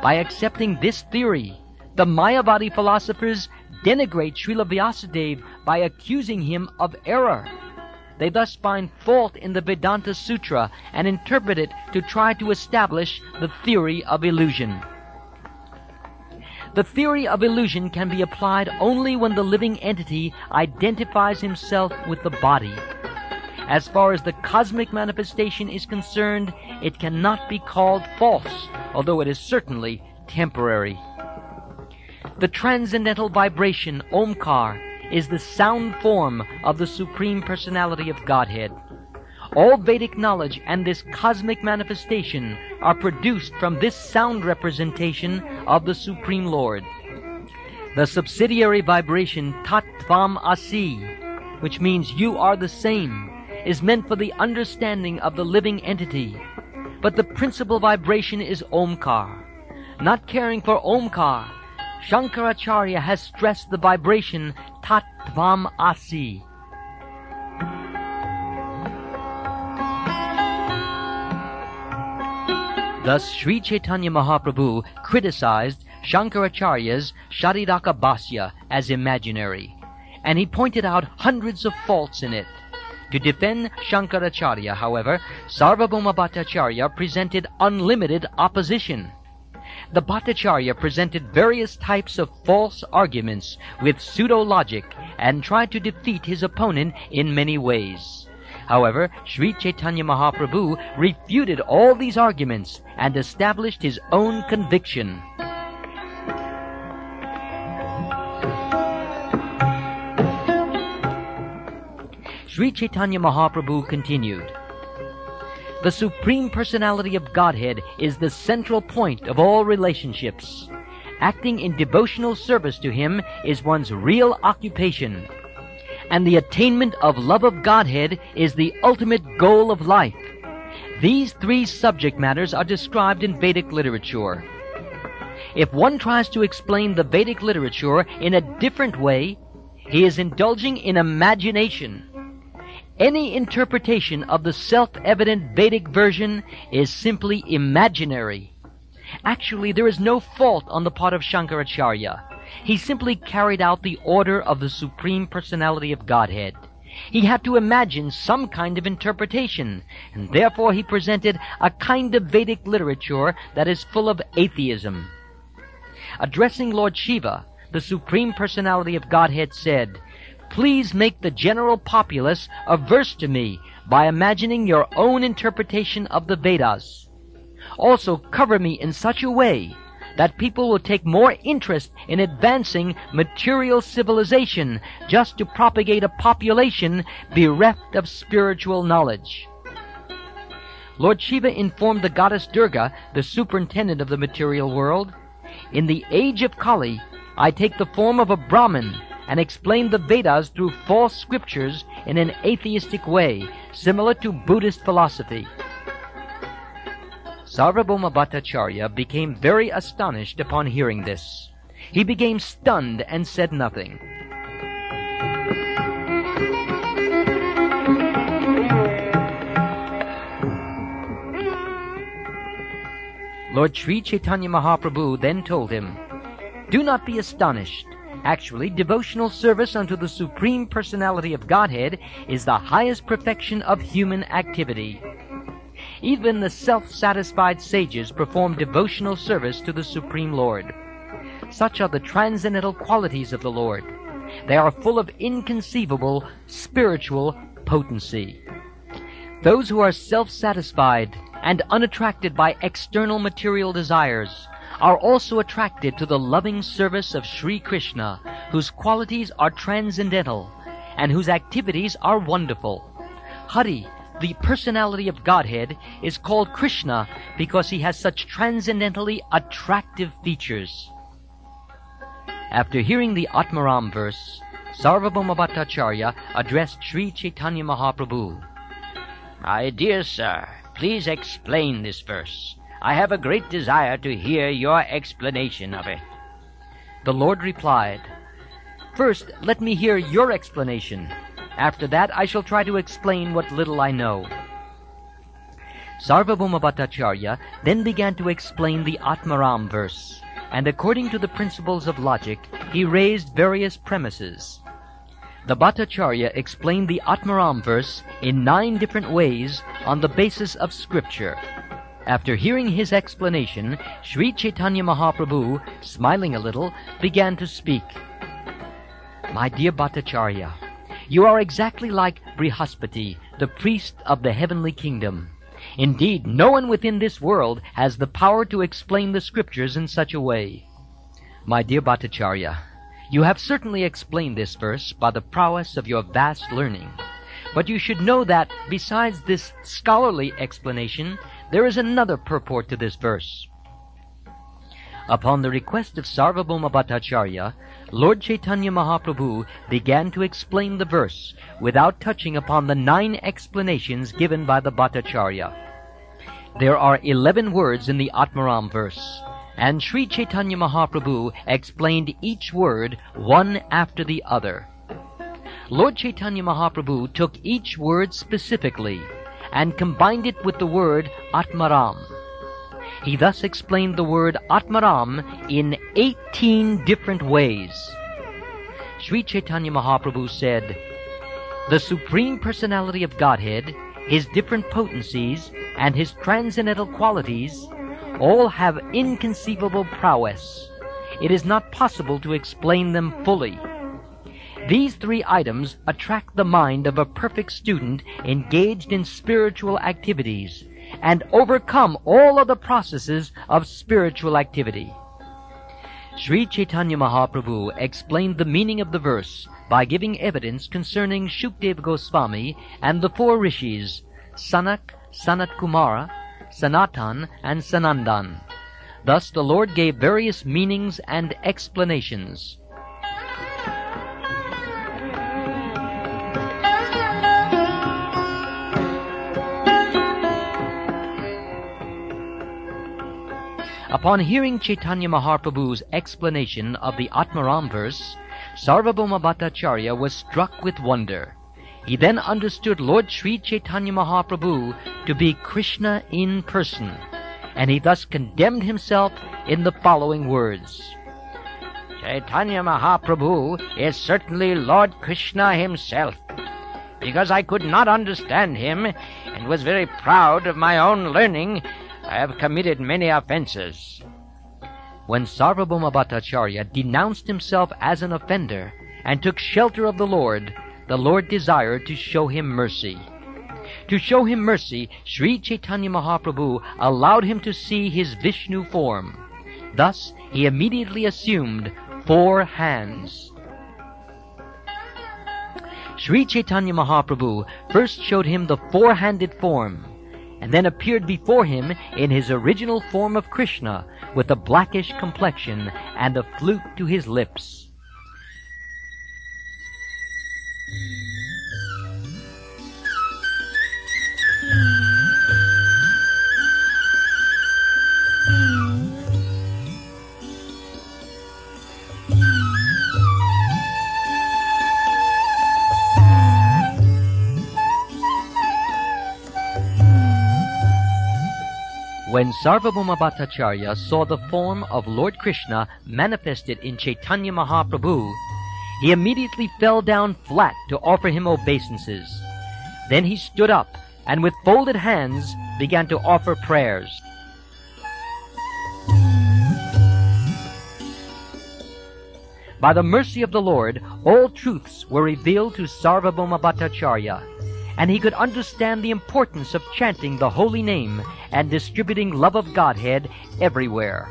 by accepting this theory, the Mayavadi philosophers denigrate Srila Vyasadeva by accusing him of error. They thus find fault in the Vedanta Sutra and interpret it to try to establish the theory of illusion. The theory of illusion can be applied only when the living entity identifies himself with the body. As far as the cosmic manifestation is concerned, it cannot be called false, although it is certainly temporary. The transcendental vibration, Omkar, is the sound form of the Supreme Personality of Godhead. All Vedic knowledge and this cosmic manifestation are produced from this sound representation of the Supreme Lord. The subsidiary vibration Tat Tvam Asi, which means you are the same, is meant for the understanding of the living entity. But the principal vibration is Omkar. Not caring for Omkar, Shankaracharya has stressed the vibration Tat Tvam Asi. Thus, Sri Chaitanya Mahaprabhu criticized Shankaracharya's Shariraka Bhasya as imaginary, and he pointed out hundreds of faults in it. To defend Shankaracharya, however, Sarvabhauma Bhattacharya presented unlimited opposition. The Bhattacharya presented various types of false arguments with pseudo-logic and tried to defeat his opponent in many ways. However, Sri Chaitanya Mahaprabhu refuted all these arguments and established his own conviction. Sri Chaitanya Mahaprabhu continued, "The Supreme Personality of Godhead is the central point of all relationships. Acting in devotional service to Him is one's real occupation, and the attainment of love of Godhead is the ultimate goal of life. These three subject matters are described in Vedic literature. If one tries to explain the Vedic literature in a different way, he is indulging in imagination. Any interpretation of the self-evident Vedic version is simply imaginary. Actually, there is no fault on the part of Shankaracharya. He simply carried out the order of the Supreme Personality of Godhead. He had to imagine some kind of interpretation, and therefore he presented a kind of Vedic literature that is full of atheism." Addressing Lord Shiva, the Supreme Personality of Godhead said, "Please make the general populace averse to me by imagining your own interpretation of the Vedas. Also cover me in such a way that people will take more interest in advancing material civilization just to propagate a population bereft of spiritual knowledge." Lord Shiva informed the goddess Durga, the superintendent of the material world, "In the age of Kali, I take the form of a Brahmin and explain the Vedas through false scriptures in an atheistic way, similar to Buddhist philosophy." Sarvabhauma Bhattacharya became very astonished upon hearing this. He became stunned and said nothing. Lord Sri Chaitanya Mahaprabhu then told him, "Do not be astonished. Actually, devotional service unto the Supreme Personality of Godhead is the highest perfection of human activity. Even the self-satisfied sages perform devotional service to the Supreme Lord. Such are the transcendental qualities of the Lord. They are full of inconceivable spiritual potency. Those who are self-satisfied and unattracted by external material desires are also attracted to the loving service of Sri Krishna, whose qualities are transcendental and whose activities are wonderful. Hari, the personality of Godhead, is called Krishna because he has such transcendentally attractive features." After hearing the Atmaram verse, Sarvabhauma Bhattacharya addressed Sri Chaitanya Mahaprabhu. "My dear sir, please explain this verse. I have a great desire to hear your explanation of it." The Lord replied, "First, let me hear your explanation. After that, I shall try to explain what little I know." Sarvabhauma Bhattacharya then began to explain the Atmaram verse, and according to the principles of logic, he raised various premises. The Bhattacharya explained the Atmaram verse in 9 different ways on the basis of scripture. After hearing his explanation, Sri Chaitanya Mahaprabhu, smiling a little, began to speak. My dear Bhattacharya, you are exactly like Brihaspati, the priest of the heavenly kingdom. Indeed, no one within this world has the power to explain the scriptures in such a way. My dear Bhattacharya, you have certainly explained this verse by the prowess of your vast learning. But you should know that, besides this scholarly explanation, there is another purport to this verse. Upon the request of Sarvabhauma Bhattacharya, Lord Chaitanya Mahaprabhu began to explain the verse without touching upon the 9 explanations given by the Bhattacharya. There are 11 words in the Atmaram verse, and Sri Chaitanya Mahaprabhu explained each word one after the other. Lord Chaitanya Mahaprabhu took each word specifically and combined it with the word Atmaram. He thus explained the word Atmaram in 18 different ways. Sri Chaitanya Mahaprabhu said, "The Supreme Personality of Godhead, His different potencies, and His transcendental qualities all have inconceivable prowess. It is not possible to explain them fully. These 3 items attract the mind of a perfect student engaged in spiritual activities and overcome all other processes of spiritual activity." Sri Chaitanya Mahaprabhu explained the meaning of the verse by giving evidence concerning Shukdev Goswami and the 4 rishis, Sanak, Sanat Kumara, Sanatan, and Sanandan. Thus the Lord gave various meanings and explanations. Upon hearing Chaitanya Mahaprabhu's explanation of the Atmaram verse, Sarvabhauma Bhattacharya was struck with wonder. He then understood Lord Sri Chaitanya Mahaprabhu to be Krishna in person, and he thus condemned himself in the following words. Chaitanya Mahaprabhu is certainly Lord Krishna himself. Because I could not understand him and was very proud of my own learning, I have committed many offenses. When Sarvabhauma Bhattacharya denounced himself as an offender and took shelter of the Lord desired to show him mercy. To show him mercy, Sri Chaitanya Mahaprabhu allowed him to see his Vishnu form. Thus, he immediately assumed 4 hands. Sri Chaitanya Mahaprabhu first showed him the 4-handed form, and then appeared before him in his original form of Krishna, with a blackish complexion and a flute to his lips. When Sarvabhauma Bhattacharya saw the form of Lord Krishna manifested in Chaitanya Mahaprabhu, he immediately fell down flat to offer him obeisances. Then he stood up and with folded hands began to offer prayers. By the mercy of the Lord, all truths were revealed to Sarvabhauma Bhattacharya, and he could understand the importance of chanting the holy name and distributing love of Godhead everywhere.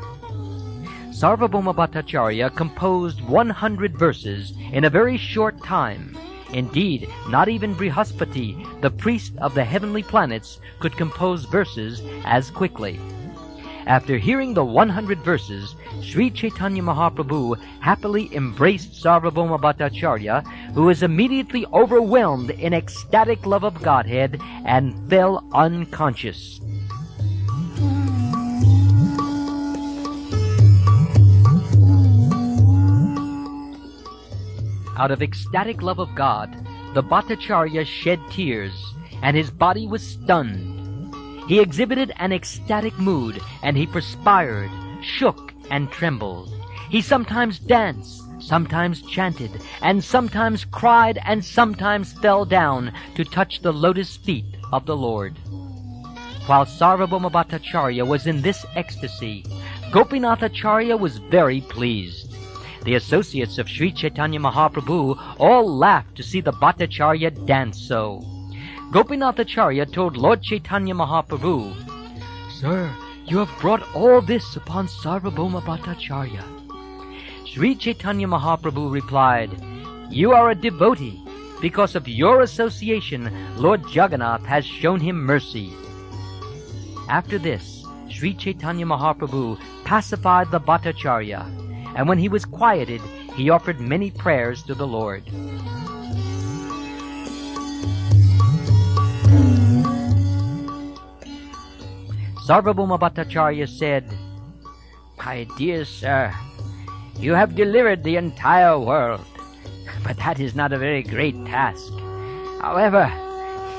Sarvabhauma Bhattacharya composed 100 verses in a very short time. Indeed, not even Brihaspati, the priest of the heavenly planets, could compose verses as quickly. After hearing the 100 verses, Sri Chaitanya Mahaprabhu happily embraced Sarvabhauma Bhattacharya, who was immediately overwhelmed in ecstatic love of Godhead and fell unconscious. Out of ecstatic love of God, the Bhattacharya shed tears, and his body was stunned. He exhibited an ecstatic mood, and he perspired, shook, and trembled. He sometimes danced, sometimes chanted, and sometimes cried, and sometimes fell down to touch the lotus feet of the Lord. While Sarvabhauma Bhattacharya was in this ecstasy, Gopinathacharya was very pleased. The associates of Sri Chaitanya Mahaprabhu all laughed to see the Bhattacharya dance so. Gopinathacharya told Lord Chaitanya Mahaprabhu, "Sir, you have brought all this upon Sarvabhauma Bhattacharya." Sri Chaitanya Mahaprabhu replied, "You are a devotee. Because of your association, Lord Jagannath has shown him mercy." After this, Sri Chaitanya Mahaprabhu pacified the Bhattacharya, and when he was quieted, he offered many prayers to the Lord. Sarvabhauma Bhattacharya said, "My dear sir, you have delivered the entire world, but that is not a very great task. However,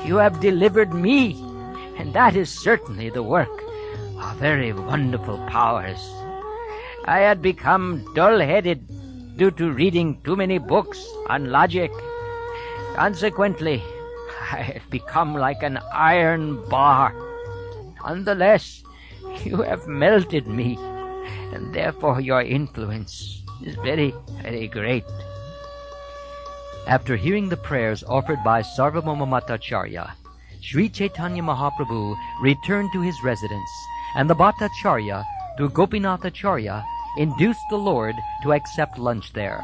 you have delivered me, and that is certainly the work of very wonderful powers. I had become dull-headed due to reading too many books on logic. Consequently, I have become like an iron bar. Nonetheless, you have melted me, and therefore your influence is very, very great." After hearing the prayers offered by Sarvabhauma Bhattacharya, Sri Chaitanya Mahaprabhu returned to his residence, and the Bhattacharya, through Gopinathacharya, induced the Lord to accept lunch there.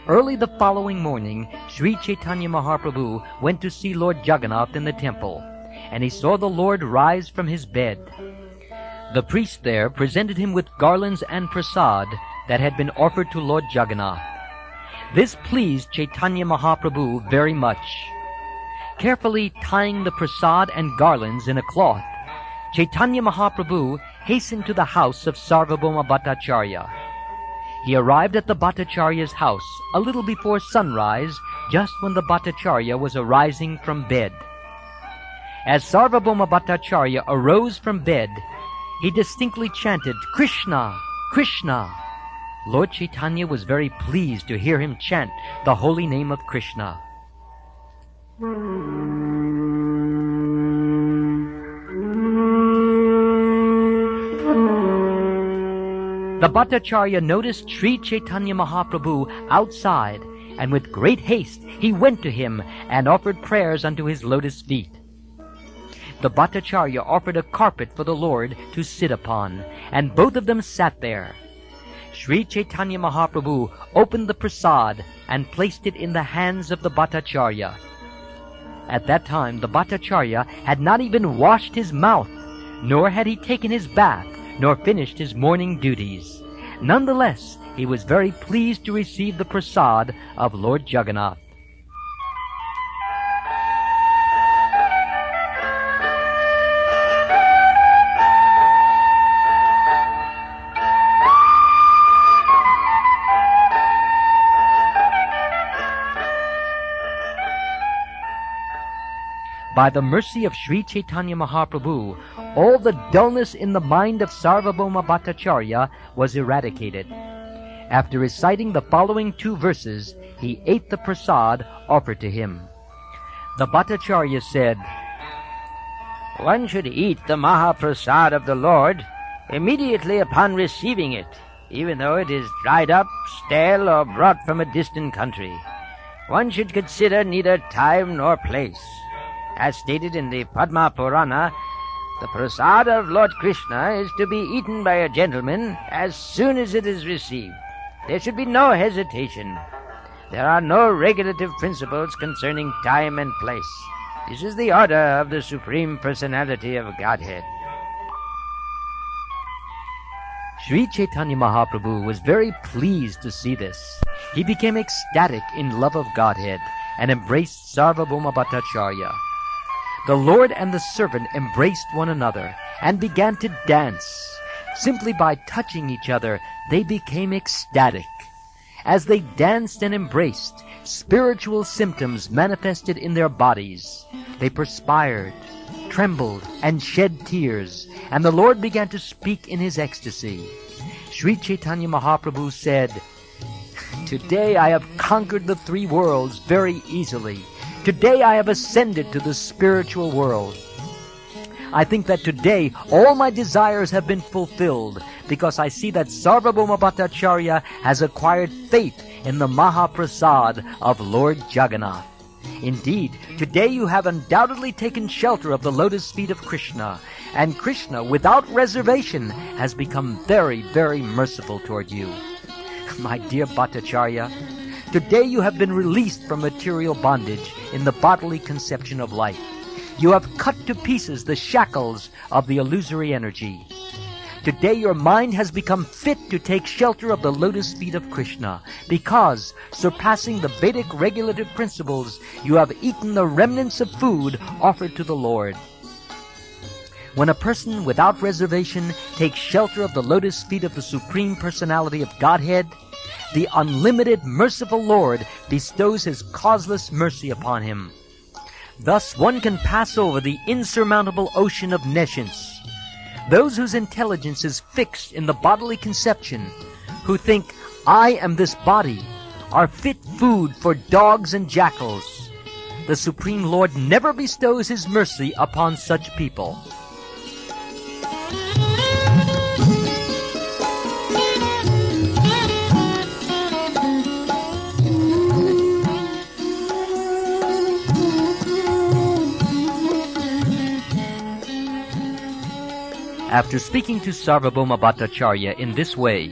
Early the following morning, Sri Chaitanya Mahaprabhu went to see Lord Jagannath in the temple, and he saw the Lord rise from his bed. The priest there presented him with garlands and prasad that had been offered to Lord Jagannath. This pleased Chaitanya Mahaprabhu very much. Carefully tying the prasad and garlands in a cloth, Chaitanya Mahaprabhu hastened to the house of Sarvabhauma Bhattacharya. He arrived at the Bhattacharya's house a little before sunrise, just when the Bhattacharya was arising from bed. As Sarvabhauma Bhattacharya arose from bed, he distinctly chanted, "Krishna! Krishna!" Lord Chaitanya was very pleased to hear him chant the holy name of Krishna. The Bhattacharya noticed Sri Chaitanya Mahaprabhu outside, and with great haste he went to him and offered prayers unto his lotus feet. The Bhattacharya offered a carpet for the Lord to sit upon, and both of them sat there. Sri Chaitanya Mahaprabhu opened the prasad and placed it in the hands of the Bhattacharya. At that time the Bhattacharya had not even washed his mouth, nor had he taken his bath, nor finished his morning duties. Nonetheless, he was very pleased to receive the prasad of Lord Jagannath. By the mercy of Sri Chaitanya Mahaprabhu, all the dullness in the mind of Sarvabhauma Bhattacharya was eradicated. After reciting the following 2 verses, he ate the prasad offered to him. The Bhattacharya said, "One should eat the Mahaprasad of the Lord immediately upon receiving it, even though it is dried up, stale, or brought from a distant country. One should consider neither time nor place. As stated in the Padma Purana, the prasad of Lord Krishna is to be eaten by a gentleman as soon as it is received. There should be no hesitation. There are no regulative principles concerning time and place. This is the order of the Supreme Personality of Godhead. Sri Chaitanya Mahaprabhu was very pleased to see this. He became ecstatic in love of Godhead and embraced Sarvabhauma Bhattacharya. The Lord and the servant embraced one another and began to dance. Simply by touching each other, they became ecstatic. As they danced and embraced, spiritual symptoms manifested in their bodies. They perspired, trembled, and shed tears, and the Lord began to speak in his ecstasy. Sri Chaitanya Mahaprabhu said, "Today I have conquered the three worlds very easily. Today I have ascended to the spiritual world. I think that today all my desires have been fulfilled because I see that Sarvabhauma Bhattacharya has acquired faith in the Mahaprasad of Lord Jagannath. Indeed, today you have undoubtedly taken shelter of the lotus feet of Krishna, and Krishna, without reservation, has become very, very merciful toward you. My dear Bhattacharya, today you have been released from material bondage in the bodily conception of life. You have cut to pieces the shackles of the illusory energy. Today your mind has become fit to take shelter of the lotus feet of Krishna, because, surpassing the Vedic regulative principles, you have eaten the remnants of food offered to the Lord. When a person without reservation takes shelter of the lotus feet of the Supreme Personality of Godhead, the unlimited merciful Lord bestows his causeless mercy upon him. Thus one can pass over the insurmountable ocean of nescience. Those whose intelligence is fixed in the bodily conception, who think, I am this body, are fit food for dogs and jackals. The Supreme Lord never bestows his mercy upon such people. After speaking to Sarvabhauma Bhattacharya in this way,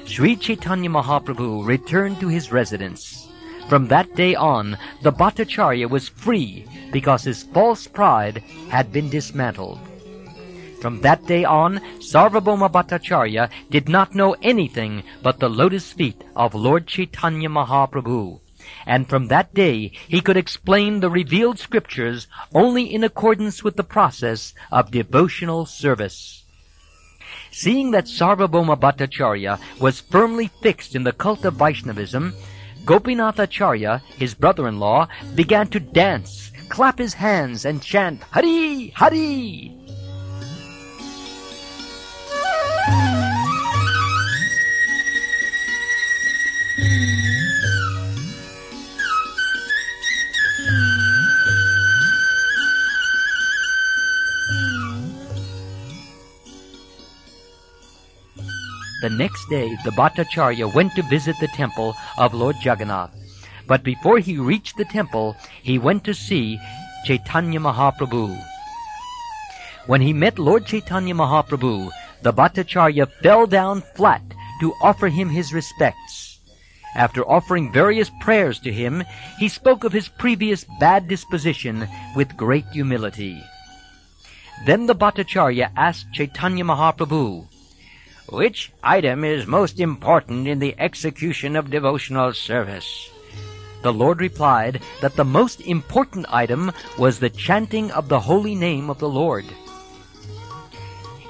Sri Chaitanya Mahaprabhu returned to his residence. From that day on, the Bhattacharya was free because his false pride had been dismantled. From that day on, Sarvabhauma Bhattacharya did not know anything but the lotus feet of Lord Chaitanya Mahaprabhu. And from that day, he could explain the revealed scriptures only in accordance with the process of devotional service. Seeing that Sarvabhauma Bhattacharya was firmly fixed in the cult of Vaishnavism, Gopinathacharya, his brother-in-law, began to dance, clap his hands, and chant, Hari! Hari! The next day, the Bhattacharya went to visit the temple of Lord Jagannath. But before he reached the temple, he went to see Chaitanya Mahaprabhu. When he met Lord Chaitanya Mahaprabhu, the Bhattacharya fell down flat to offer him his respects. After offering various prayers to him, he spoke of his previous bad disposition with great humility. Then the Bhattacharya asked Chaitanya Mahaprabhu, which item is most important in the execution of devotional service? The Lord replied that the most important item was the chanting of the holy name of the Lord.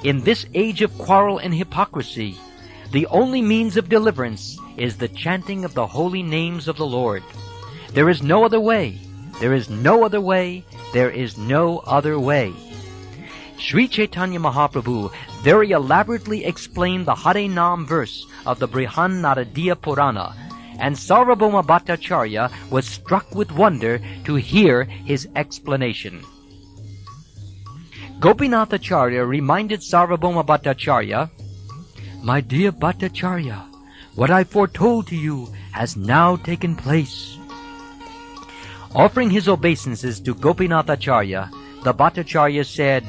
In this age of quarrel and hypocrisy, the only means of deliverance is the chanting of the holy names of the Lord. There is no other way. There is no other way. There is no other way. Sri Chaitanya Mahaprabhu very elaborately explained the Hare Nam verse of the Brihan Naradiya Purana, and Sarvabhauma Bhattacharya was struck with wonder to hear his explanation. Gopinathacharya reminded Sarvabhauma Bhattacharya, My dear Bhattacharya, what I foretold to you has now taken place. Offering his obeisances to Gopinathacharya, the Bhattacharya said,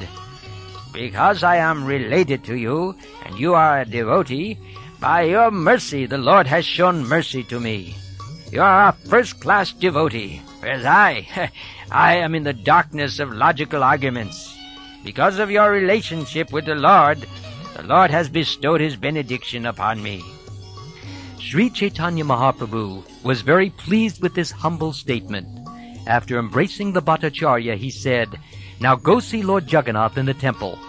Because I am related to you, and you are a devotee, By your mercy, the Lord has shown mercy to me. You are a first-class devotee, whereas I am in the darkness of logical arguments. Because of your relationship with the Lord has bestowed His benediction upon me." Sri Chaitanya Mahaprabhu was very pleased with this humble statement. After embracing the Bhattacharya, he said, "Now go see Lord Jagannath in the temple."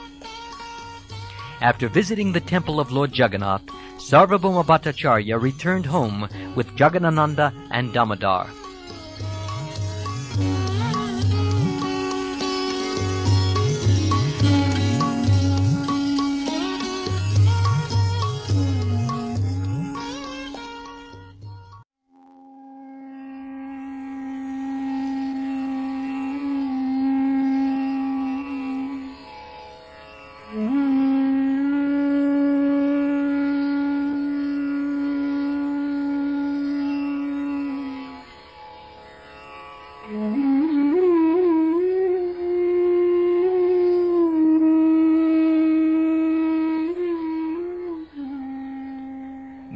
After visiting the temple of Lord Jagannath, Sarvabhauma Bhattacharya returned home with Jagadananda and Damodar.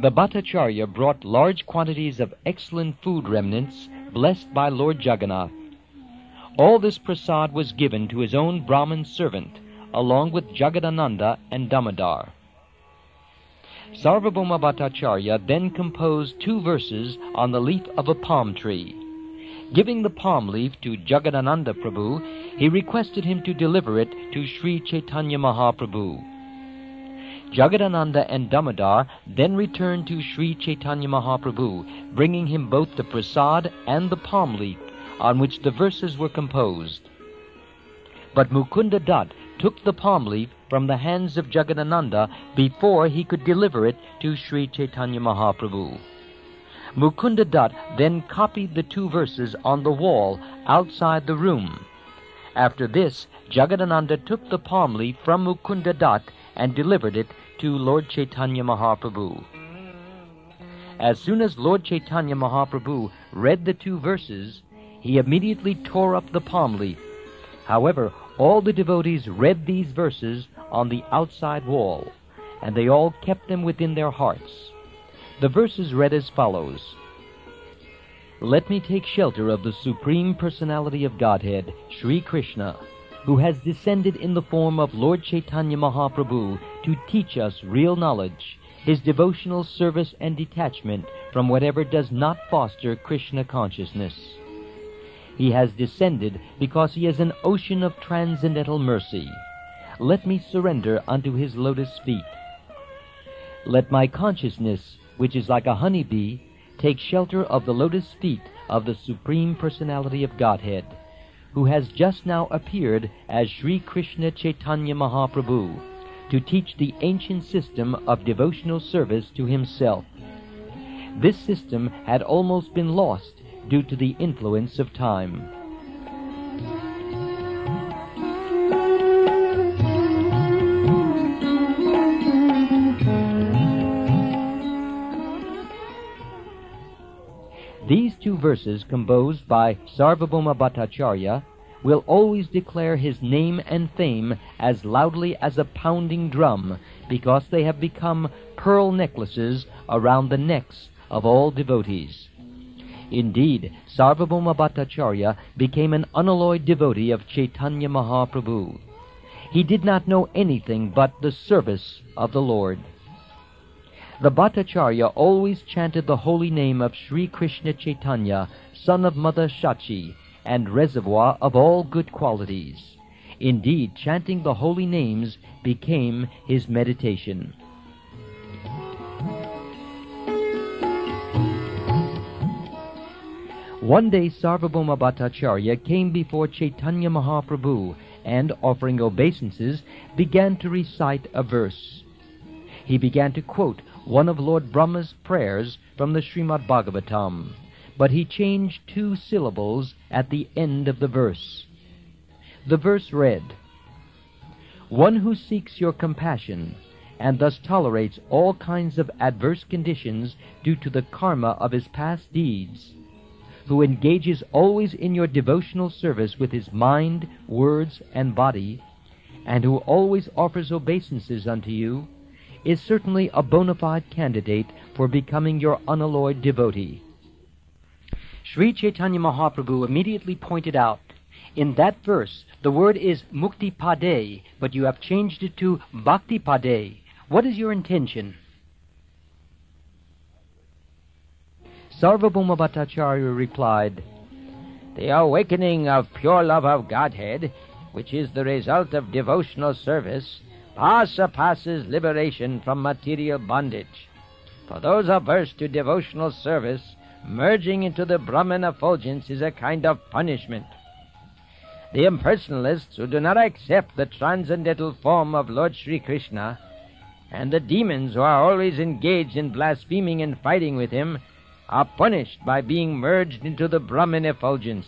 The Bhattacharya brought large quantities of excellent food remnants blessed by Lord Jagannath. All this prasad was given to his own Brahmin servant, along with Jagadananda and Damodar. Sarvabhauma Bhattacharya then composed 2 verses on the leaf of a palm tree. Giving the palm leaf to Jagadananda Prabhu, he requested him to deliver it to Sri Chaitanya Mahaprabhu. Jagadananda and Damodar then returned to Sri Chaitanya Mahaprabhu, bringing him both the prasad and the palm leaf on which the verses were composed. But Mukunda Dutt took the palm leaf from the hands of Jagadananda before he could deliver it to Sri Chaitanya Mahaprabhu. Mukunda Dutt then copied the 2 verses on the wall outside the room. After this, Jagadananda took the palm leaf from Mukunda Dutt and delivered it to Lord Chaitanya Mahaprabhu. As soon as Lord Chaitanya Mahaprabhu read the 2 verses, he immediately tore up the palm leaf. However, all the devotees read these verses on the outside wall, and they all kept them within their hearts. The verses read as follows: "Let me take shelter of the Supreme Personality of Godhead, Sri Krishna, who has descended in the form of Lord Chaitanya Mahaprabhu to teach us real knowledge, his devotional service and detachment from whatever does not foster Krishna consciousness. He has descended because he is an ocean of transcendental mercy. Let me surrender unto his lotus feet. Let my consciousness, which is like a honeybee, take shelter of the lotus feet of the Supreme Personality of Godhead, who has just now appeared as Sri Krishna Chaitanya Mahaprabhu, to teach the ancient system of devotional service to himself. This system had almost been lost due to the influence of time." These 2 verses, composed by Sarvabhauma Bhattacharya, will always declare his name and fame as loudly as a pounding drum, because they have become pearl necklaces around the necks of all devotees. Indeed, Sarvabhauma Bhattacharya became an unalloyed devotee of Chaitanya Mahaprabhu. He did not know anything but the service of the Lord. The Bhattacharya always chanted the holy name of Sri Krishna Chaitanya, son of Mother Shachi, and reservoir of all good qualities. Indeed, chanting the holy names became his meditation. One day Sarvabhauma Bhattacharya came before Chaitanya Mahaprabhu and, offering obeisances, began to recite a verse. He began to quote one of Lord Brahma's prayers from the Srimad Bhagavatam, but he changed 2 syllables at the end of the verse. The verse read, "One who seeks your compassion and thus tolerates all kinds of adverse conditions due to the karma of his past deeds, who engages always in your devotional service with his mind, words, and body, and who always offers obeisances unto you, is certainly a bona fide candidate for becoming your unalloyed devotee. Sri Chaitanya Mahaprabhu immediately pointed out, in that verse, the word is mukti pade, but you have changed it to bhakti pade. What is your intention? Sarvabhauma Bhattacharya replied, The awakening of pure love of Godhead, which is the result of devotional service, far surpasses liberation from material bondage. For those averse to devotional service, merging into the Brahman effulgence is a kind of punishment. The impersonalists who do not accept the transcendental form of Lord Sri Krishna, and the demons who are always engaged in blaspheming and fighting with him, are punished by being merged into the Brahman effulgence.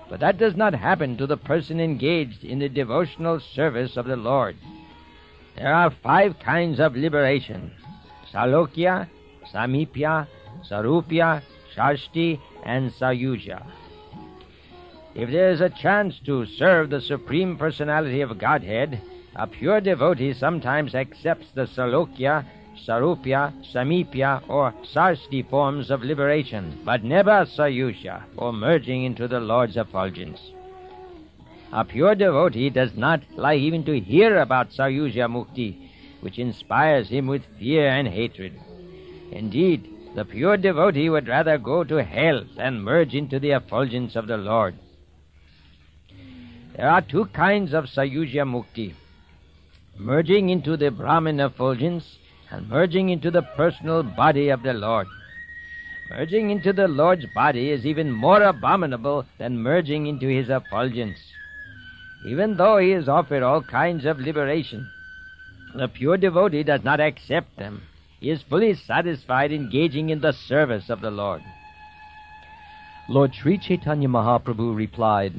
But that does not happen to the person engaged in the devotional service of the Lord. There are 5 kinds of liberation: Salokya, Samipya, Sarupya, Shashti, and Sayuja. If there is a chance to serve the Supreme Personality of Godhead, a pure devotee sometimes accepts the Salokya, Sarupya, Samipya, or Sarsti forms of liberation, but never Sayusha, or merging into the Lord's effulgence. A pure devotee does not like even to hear about Sayusha Mukti, which inspires him with fear and hatred. Indeed, the pure devotee would rather go to hell than merge into the effulgence of the Lord. There are 2 kinds of Sayusha Mukti: merging into the Brahman effulgence and merging into the personal body of the Lord. Merging into the Lord's body is even more abominable than merging into his effulgence. Even though he is offered all kinds of liberation, the pure devotee does not accept them. He is fully satisfied engaging in the service of the Lord. Lord Sri Chaitanya Mahaprabhu replied,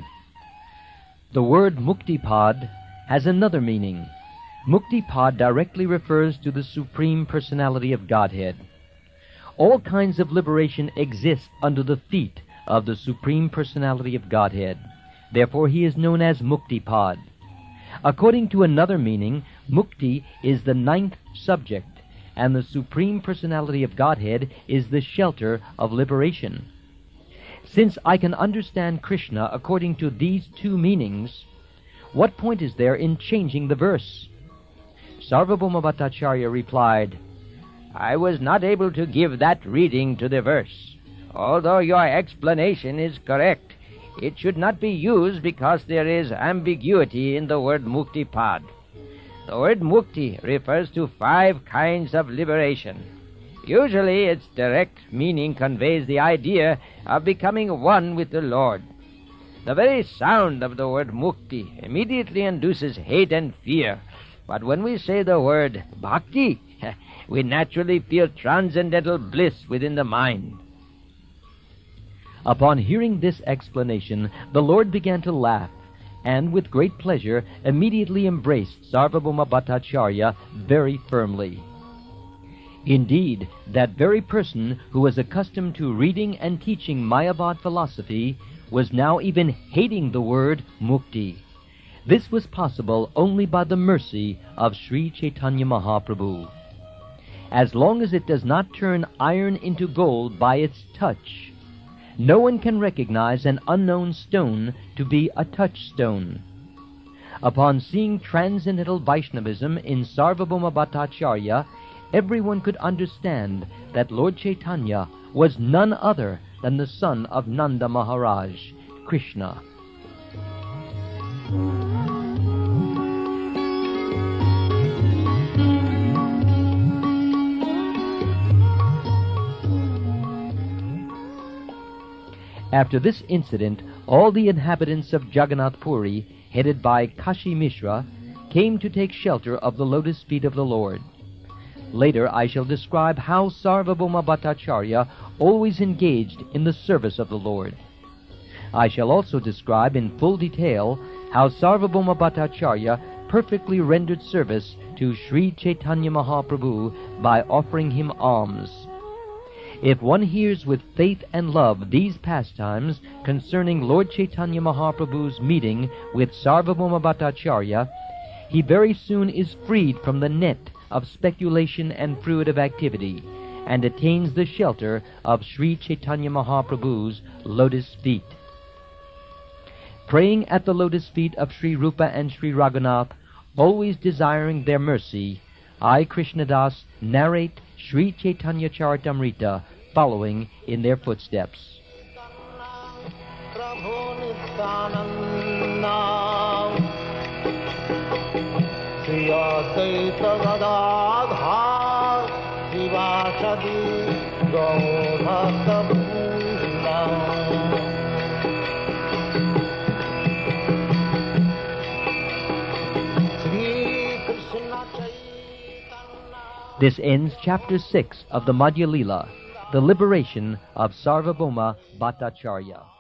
The word muktipad has another meaning. Muktipad directly refers to the Supreme Personality of Godhead. All kinds of liberation exist under the feet of the Supreme Personality of Godhead. Therefore he is known as Muktipad. According to another meaning, Mukti is the 9th subject, and the Supreme Personality of Godhead is the shelter of liberation. Since I can understand Krishna according to these 2 meanings, what point is there in changing the verse? Sarvabhauma Bhattacharya replied, I was not able to give that reading to the verse. Although your explanation is correct, it should not be used because there is ambiguity in the word muktipad. The word mukti refers to 5 kinds of liberation. Usually its direct meaning conveys the idea of becoming one with the Lord. The very sound of the word mukti immediately induces hate and fear. But when we say the word bhakti, we naturally feel transcendental bliss within the mind. Upon hearing this explanation, the Lord began to laugh, and with great pleasure immediately embraced Sarvabhauma Bhattacharya very firmly. Indeed, that very person who was accustomed to reading and teaching Mayavad philosophy was now even hating the word mukti. This was possible only by the mercy of Sri Chaitanya Mahaprabhu. As long as it does not turn iron into gold by its touch, no one can recognize an unknown stone to be a touchstone. Upon seeing transcendental Vaishnavism in Sarvabhauma Bhattacharya, everyone could understand that Lord Chaitanya was none other than the son of Nanda Maharaj, Krishna. After this incident, all the inhabitants of Jagannath Puri, headed by Kashi Mishra, came to take shelter of the lotus feet of the Lord. Later I shall describe how Sarvabhauma Bhattacharya always engaged in the service of the Lord. I shall also describe in full detail how Sarvabhauma Bhattacharya perfectly rendered service to Sri Chaitanya Mahaprabhu by offering him alms. If one hears with faith and love these pastimes concerning Lord Chaitanya Mahaprabhu's meeting with Sarvabhauma Bhattacharya, he very soon is freed from the net of speculation and fruitive activity, and attains the shelter of Sri Chaitanya Mahaprabhu's lotus feet. Praying at the lotus feet of Sri Rupa and Sri Raghunath, always desiring their mercy, I, Krishnadas, narrate Sri Caitanya Caritamrta, following in their footsteps. This ends Chapter 6 of the Madhya Lila, the liberation of Sarvabhauma Bhattacarya.